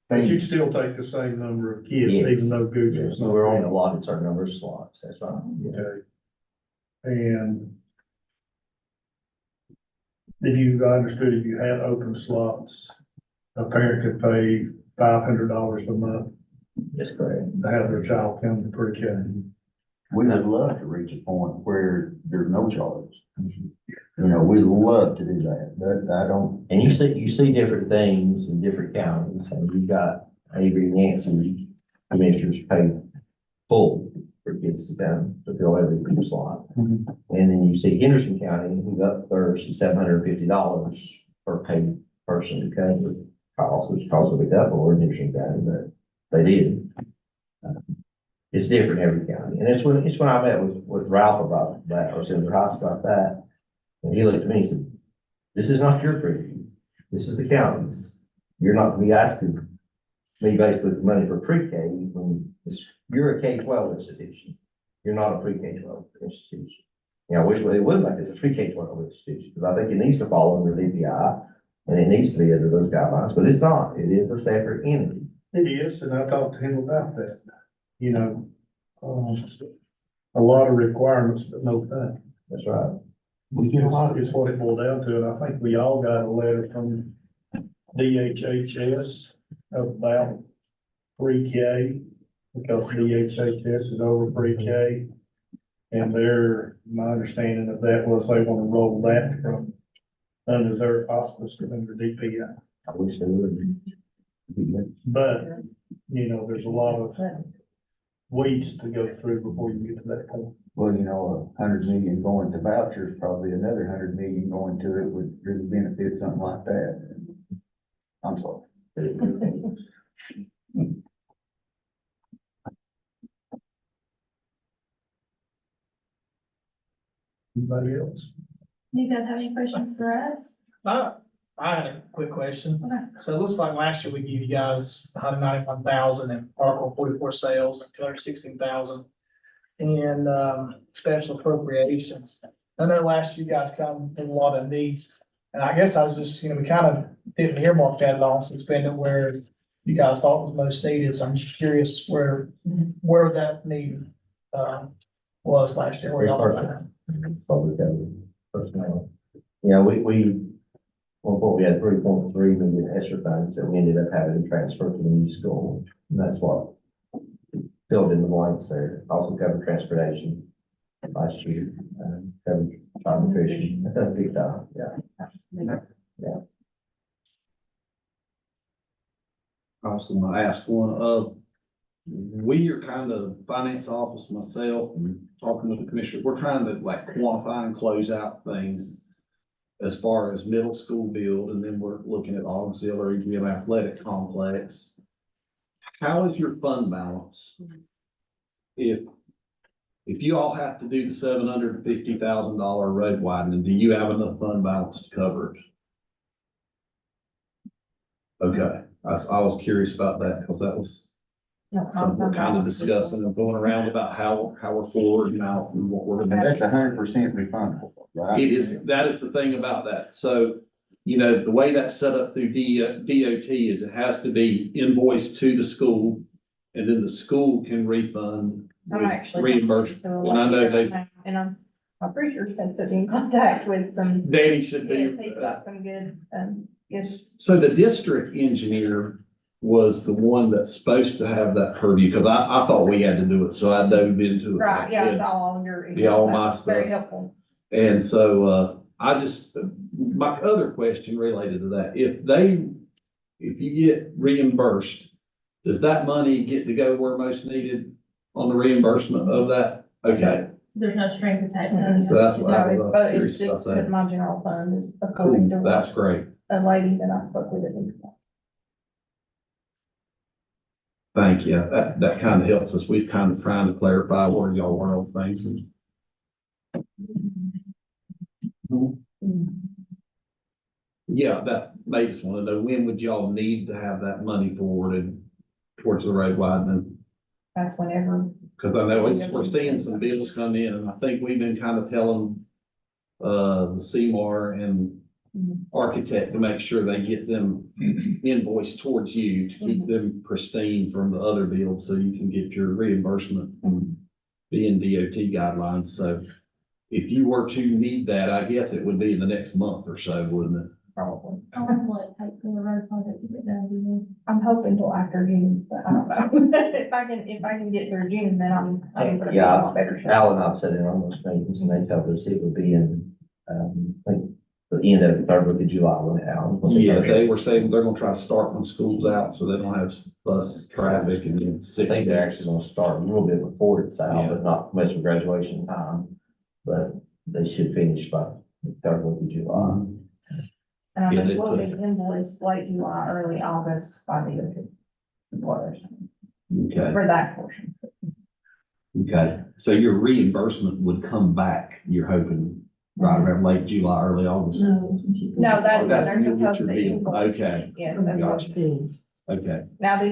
but you'd things. still take the same number of kids, Yes. even though Gooch Yes, is so not. we're only allotted a certain number of slots, that's right. Yeah. Okay. And if you, I understood if you had open slots, a parent could pay $500 a month That's correct. to have their child come to pre-K. We would love to reach a point where there's no charge. You know, we'd love to do that, but I don't, And you see different things in different counties, and you've got Avery, Nancy, commissioners pay full for kids to come to fill every group slot. Mhm. And then you see Henderson County, who's up first, $750 per paid person to cover costs, which costs a double in Henderson County, but they did. It's different in every county, and it's when I met with Ralph about that, or Senator Haas about that. And he looked at me and said, this is not your preview, this is the county's. You're not gonna be asking me basically for money for pre-K when you're a K-12 institution. You're not a pre-K-12 institution. I wish they would make this a pre-K-12 institution, because I think it needs to fall under DPI, and it needs to be under those guidelines, but it's not, it is a separate entity. It is, and I talked to him about that, you know, a lot of requirements, but no funding. That's right. we get a lot of, Is what it boiled down to, and I think we all got a letter from DHHS about pre-K, because DHHS is over pre-K. And my understanding of that was they want to roll that from under their auspice to under DPI. I wish they would. But, you know, there's a lot of weeds to go through before you get to that point. well, you know, 100 million going to vouchers, probably another 100 million going to it would really benefit something like that. I'm sorry. Anybody else? You guys have any questions for us? I had a quick question. Okay. So it looks like last year we gave you guys 191,000 in Article 44 sales and 216,000 in special appropriations. I know last year you guys come with a lot of needs, and I guess I was just, we kind of didn't earmark that long, so spend it where you guys thought was most needed. So I'm just curious where that need was last year. Where y'all were at. Public personnel. We had 3.3 million extra funds that we ended up having to transfer to the new school. And that's what filled in the blanks there. Also covered transportation last year, covered child nutrition. That's a big time, yeah. I was gonna ask one, we are kind of finance office myself and talking with the commissioner, we're trying to like quantify and close out things. as far as middle school build, and then we're looking at auxiliary gym athletic complex. How is your fund balance? If you all have to do the $750,000 road widening, do you have enough fund balance to cover it? Okay, I was curious about that, because that was something we're kind of discussing and going around about how we're forward and how, and what we're And gonna. that's 100% refundable, right? It is, that is the thing about that. So, you know, the way that's set up through DOT is it has to be invoiced to the school, and then the school can refund I'm with actually. reimbursement. And I know they, And I'm pretty sure he's been put in contact with some, Danny should yes, be. he's got some good, yes. So the district engineer was the one that's supposed to have that purview, because I thought we had to do it, so I dove into it. Right, yeah, it's all on your. Yeah, all my That's Very stuff. helpful. And so, my other question related to that, if you get reimbursed, does that money get to go where most needed on the reimbursement of that? Okay, There's no strings attached. so that's what No, I it's, was it's curious just about put that. my general fund is according to Cool, that's what great. a lady that I spoke with. Thank you. That kind of helps us. We're kind of trying to clarify where y'all were on things and. Yeah, that made us want to know, when would y'all need to have that money forwarded towards the road widening? That's whenever. Cause I know we're seeing some bills come in, and I think we've been kind of telling the CMAR and architect to make sure they get them invoiced towards you to keep them pristine from the other bills, so you can get your reimbursement from being DOT guidelines. So if you were to need that, I guess it would be in the next month or so, wouldn't it? Probably. How long will it take for the road project to get done, do you know? I'm hoping till after June, but I don't know. If I can get through June, then I'm gonna be in a lot better shape. Al and I've said in on those meetings, and they told us it would be in, I think, the end of the third week of July when it out. Yeah, they were saying they're gonna try to start when school's out, so they don't have bus traffic and then I 6 think they're days. actually gonna start a little bit before it's out, Yeah. but not much of graduation time. But they should finish by the third week of July. And I Yeah, think they we'll put- be invoiced late July, early August by the other employers Okay, for that portion. okay. So your reimbursement would come back, you're hoping, right around late July, early August? No, that's Oh, when that's they're when you get supposed your to bill. invoice. Okay. Yes, that's what. Gotcha. Okay. Now,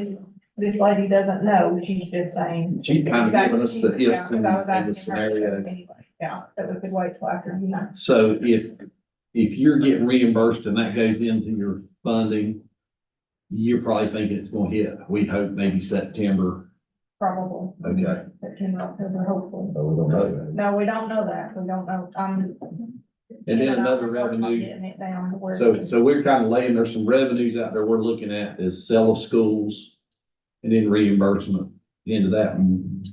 this lady doesn't know, she's just saying. She's kind of giving us the Yeah, ifs 'cause I was and the asking her scenarios. anyway. Yeah, that we could wait till after, you know. So if you're getting reimbursed and that goes into your funding, you're probably thinking it's gonna hit, we hope maybe September. Probably. Okay. September, October, hopefully. So we don't know that. No, we don't know that. We don't know. And then another revenue. Getting it down to where. So we're kind of laying, there's some revenues out there we're looking at is sale of schools and then reimbursement into that. And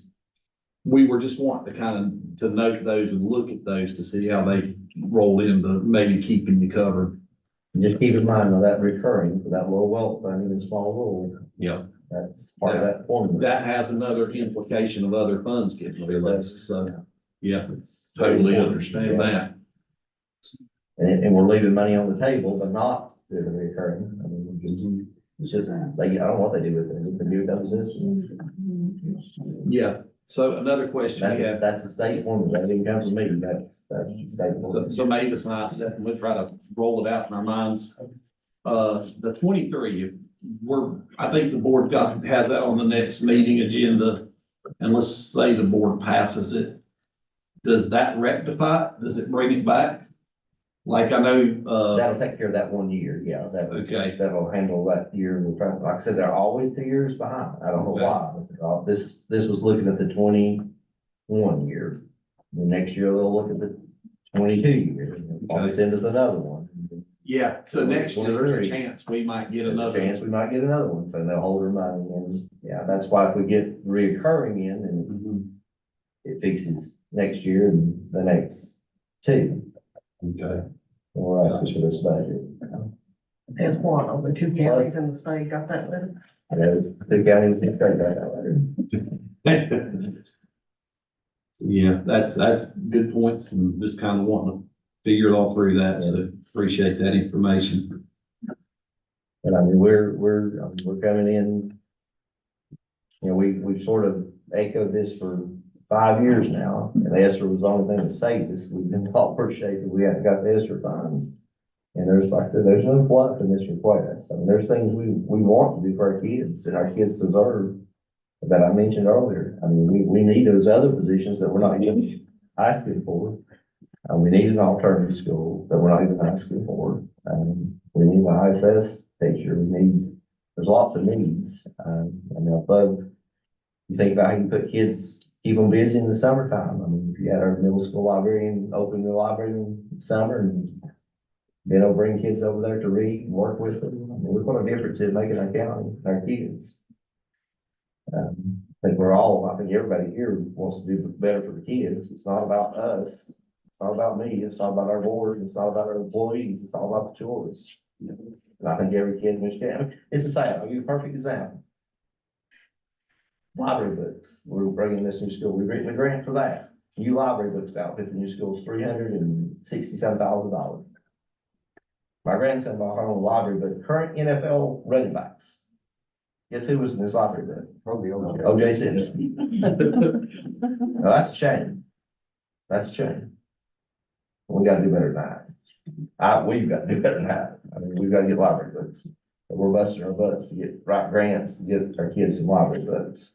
we were just wanting to kind of, to note those and look at those to see how they roll into maybe keeping you covered. Just keep in mind that recurring, for that low wealth fund in a small rule, Yeah. that's part of that formula. That has another implication of other funds getting released, so, yeah, totally understand that. And we're leaving money on the table, but not through the recurring. I mean, it's just, they, I don't know what they do with it. We can do those this. Yeah, so another question we have. That's the state formula. That didn't come from me. That's the state formula. So Mavis and I said, we'll try to roll it out in our minds. The 23, I think the board has that on the next meeting agenda. And let's say the board passes it. Does that rectify it? Does it bring it back? Like I know, That'll take care of that 1 year. Yeah, okay, that'll handle that year. We're trying, like I said, they're always 2 years behind. I don't know Okay. why. But this was looking at the 21 year. The next year they'll look at the 22 year. Probably send us another one. yeah, so next year there's a 23. chance we might get There's a another. chance we might get another one, so they'll hold their money. And yeah, that's why if we get reoccurring in, and Mhm. it fixes next year and the next two. Okay. Or ask us for this budget. There's one of the two counties in the state got that letter. I know the counties in straight that letter. Yeah, that's good points and just kind of wanting to figured all through that, so appreciate that information. And I mean, we're coming in. You know, we've sort of echoed this for 5 years now, and ESSER was the only thing that saved us. We've been all frustrated, we hadn't got the ESSER funds. And there's no fluff in this request. I mean, there's things we want to do for our kids and our kids deserve that I mentioned earlier. I mean, we need those other positions that we're not even asking for. We need an alternative school that we're not even asking for. We need an ISS teacher. There's lots of needs. I mean, you think about how you put kids, keep them busy in the summertime. I mean, if you had our middle school librarian open the library in the summer and then they'll bring kids over there to read and work with them. I mean, look what a difference it's making our county, our kids. I think everybody here wants to do better for the kids. It's not about us. It's not about me. It's not about our board. It's not about our employees. It's all about the children. And I think every kid in this county, it's the same. I'll give you a perfect example. Library books. We're bringing this new school. We've written a grant for that. New library books outfit the new school is $367,000. My grandson bought our own library book, current NFL running backs. Guess who was in this library book? Probably O.J. Simpson. Now, that's a shame. That's a shame. We gotta do better than that. We've got to do better than that. I mean, we've got to get library books. But we're busting our butts to get right grants, to get our kids some library books.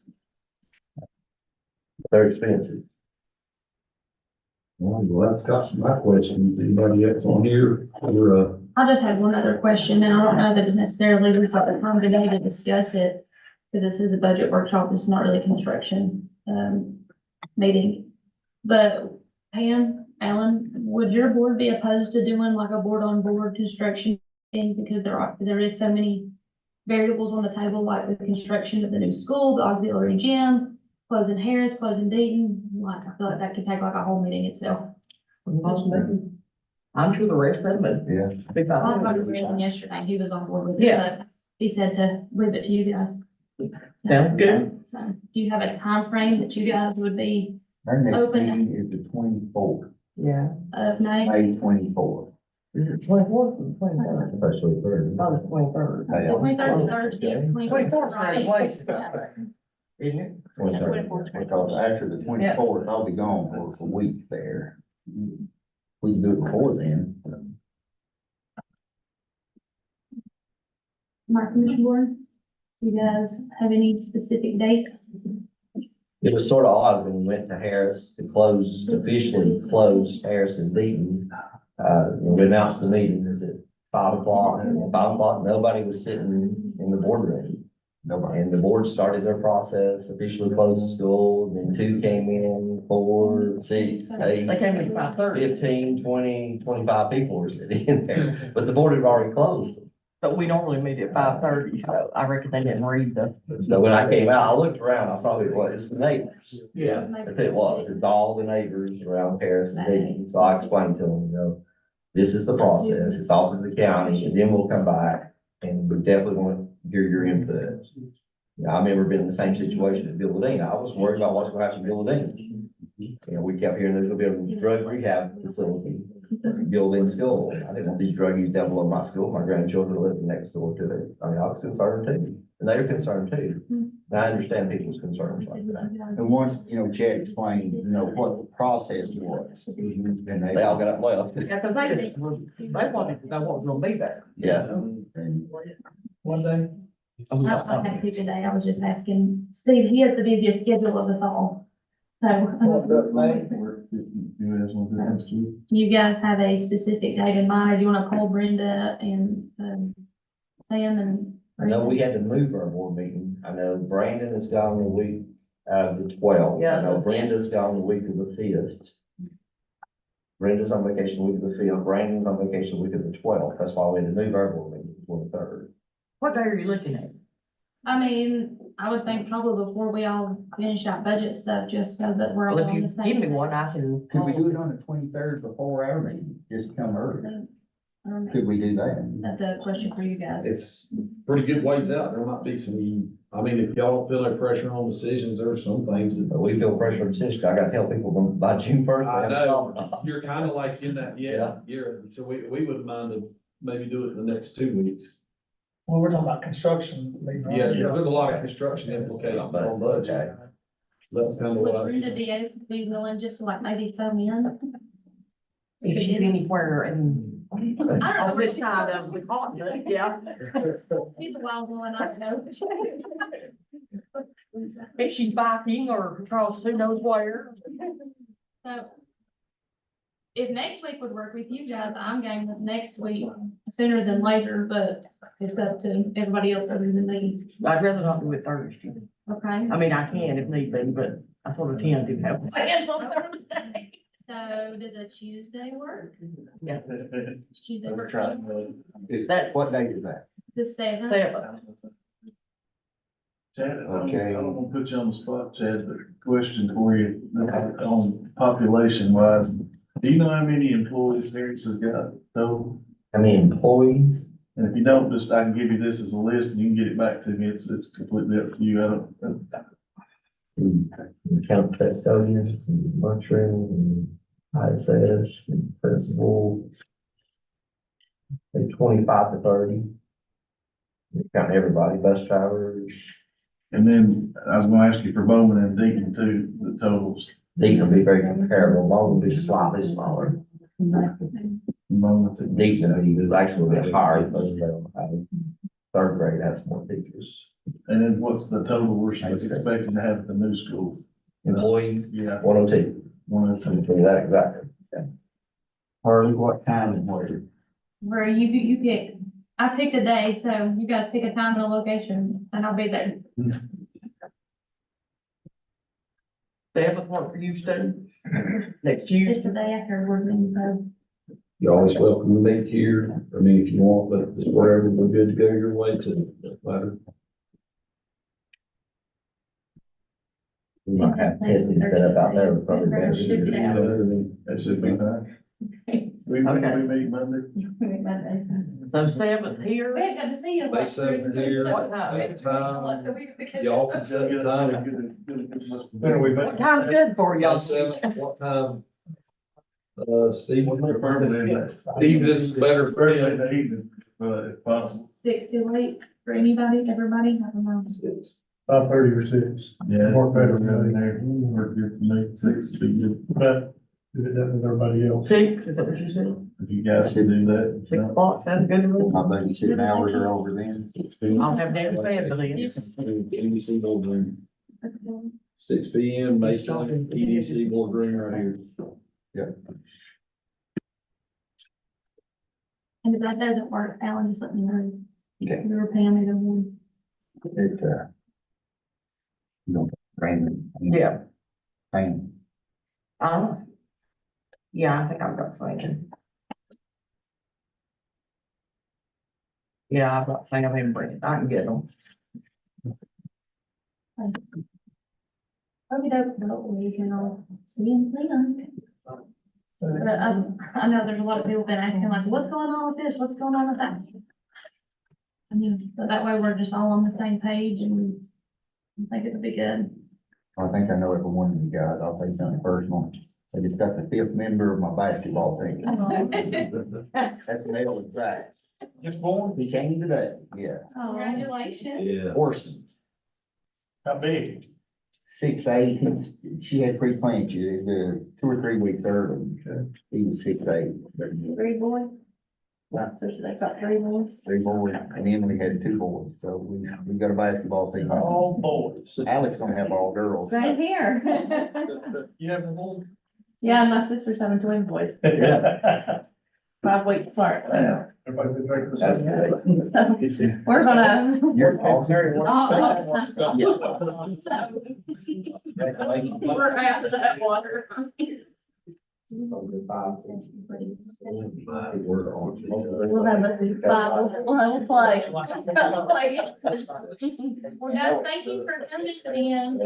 They're expensive. Well, that's my question. Anybody else on here? I just had one other question, and I don't know that it's necessarily we've got the time today to discuss it, because this is a budget workshop, it's not really a construction, meeting. But Pam, Alan, would your board be opposed to doing like a board-on-board construction thing, because there is so many variables on the table, like the construction of the new school, the auxiliary gym, closing Harris, closing Dayton, like, I feel like that could take like a whole meeting itself. I'm sure the rest of them, Yeah. be I talked to fine. Brandon yesterday, he was on board with it, Yeah. but he said to leave it to you guys. Sounds good. So, do you have a time frame that you guys would be Our next Open. meeting is the 24th, Yeah. of May? May 24th. Is it 24th or 23rd? Especially for. Oh, the 23rd. Hey, The 23rd, Thursday, 24th, Friday. right. Yeah. Isn't it? Because after the 24th, I'll be gone for a week there. We can do it before then. My commission board, you guys have any specific dates? It was sort of odd when we went to Harris to officially close Harris and Dayton. We announced the meeting was at 5 o'clock, and at 5 o'clock, nobody was sitting in the boardroom. Nobody. And the board started their process, officially closed the school, then 2 came in, 4, 6, 8. They came in 5:30, 15, 20, 25 people were sitting in there, but the board had already closed. but we normally meet at 5:30, so I reckon they didn't read the. So when I came out, I looked around, I saw who it was, it's the neighbors. Yeah. That's it was, it's all the neighbors around Paris and Dayton, so I explained to them, this is the process, it's all through the county, and then we'll come back, and we definitely want to hear your input. I remember being in the same situation at Gilladine, I was worried about what's going to happen to Gilladine. We kept hearing there's gonna be a drug rehab facility, Gilladine School, I didn't want these druggies down below my school, my grandchildren living next door to it, I was concerned too, and they were concerned too. And I understand people's concerns like that. And once, Chad explained, what the process was. And They all got up and left. Yeah, because they wanted to know what was gonna be there. Yeah. And One day. I was not happy today, I was just asking Steve, he has the busiest schedule of us all. So, you guys have a specific date in mind, or do you wanna call Brenda and, Sam and? I know we had to move our board meeting. I know Brandon is gone the week of the 12th. Yeah. I know Brenda's gone the week of the 5th. Brenda's on vacation the week of the 5th. Brandon's on vacation the week of the 12th. That's why we had to move our board meeting to the 23rd. What day are you looking at? I mean, I would think probably before we all finish our budget stuff, just so that we're all Well, if on you the same. give me one, I can. could we do it on the 23rd before our meeting? Just come early. I don't know. Could we do that? That's a question for you guys. It's pretty good ways out. There might be some I mean, if y'all don't feel no pressure on decisions, there are some things that. But we feel pressure on decision. I gotta tell people by June first. I know, you're kind of like in that, yeah, Yeah. so we wouldn't mind to maybe do it in the next 2 weeks. Well, we're talking about construction. maybe, right? Yeah, there's a lot of construction implications on budget. That's kind of Would what Brenda be willing just to like maybe phone in? If she's anywhere and I don't know. on this side of the continent, yeah. He's a wild one, I don't know. If she's biking or across who knows where. So if next week would work with you guys, I'm game with next week, sooner than later, but it's up to everybody else other than me. I'd rather not do it Thursday. Okay, I mean, I can if need be, but I sort of tend to have plans on Thursday. so does a Tuesday work? Yeah, Does Tuesday Let's work try for you? it. That's- What date is that? The seventh? 7th. Chad, Okay. I don't want to put you on the spot, Chad, but question for you, on population wise. Do you know how many employees Harris has got total? I mean, employees, And if you don't, just, I can give you this as a list and you can get it back to me. It's completely up to you. I don't, we count custodians, and lunchroom, and ISS, and principal. Say 25 to 30. We count everybody, bus drivers, and then I was gonna ask you for Bowman and Deacon too, the totals. Deacon will be very comparable, Bowman will be slightly smaller. Bowman's Deacon will be actually a bit higher, because they'll have, third grade has more teachers. And then what's the total we're expecting to have at the new school? Employees, Yeah, 102. 102. I'll tell you that exactly. Harley, what time and where? Where you pick, I picked a day, so you guys pick a time and a location, and I'll be there. 7th work for you, Stu? Next It's Tuesday. the day after we're meeting, so. You're always welcome to meet here, I mean, if you want, but just wherever we're good to go your way to, doesn't matter. We might have Tessie set up out there, would probably be better. Yeah. That should be fine. We meet Monday. So 7th here. We have got to see you. May 7th here. What time? What time? So we- Y'all can set the time. When are we back? What time's good for May y'all? 7th, what time? Steve, Evening. evening's better for Thursday you. the evening, if possible. 6 to 8 for anybody, everybody, I don't know. 5:30 or 6. Yeah. Work better for Around me. there. Work good for me. 6 would be good. But if it doesn't with everybody else. 6, is that what you said? If you guys can do that. 6 o'clock, sounds good to me. My babysitting hours are over then. I'll have Dan fed for then. EDC boardroom, 6 P M, May 7th, EDC boardroom right here. And if that doesn't work, Alan, just let me know. Okay. We were Pam, either one. It, you know, Raymond. Yeah. Raymond. Yeah, I think I've got something. Yeah, I've got something, I'm bring it, I can get them. Okay, we can all see and clean them. But I know there's a lot of people been asking like, what's going on with this? What's going on with that? I mean, so that way we're just all on the same page and I think it'll be good. I think I know every one of you guys. I'll say something personal. I just got the 5th member of my basketball team. That's Neil Zach. Just born? He came today, yeah. Congratulations. Yeah. Orson, How big? 6'8", she had pre-eclampsia, 2 or 3 weeks early. He was 6'8". 3 boys. So they got 3 boys. 3 boys, and Emily has 2 boys, so we got a basketball team. All boys. Alex don't have all girls. Same here. You have a boy? Yeah, my sister's having twin boys, Yeah. 5 weeks apart, so. Everybody been drinking the That's same. good. We're gonna. You're Congratulations. We're after that water. We'll have a five, we'll play. Well, guys, thank you for coming in.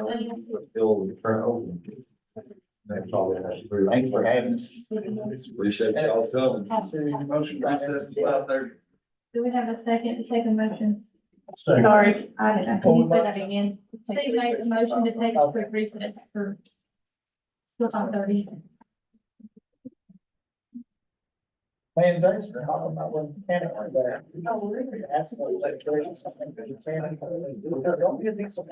Thanks for having us. Appreciate y'all coming. Motion to recess to 5:30. Do we have a second to take a motion? Second. Sorry, can you say that again? Steve made the motion to take a quick recess for till 5:30. Man, thanks for talking about when Canada like that. That's like great, something that you can't. Don't be a decent.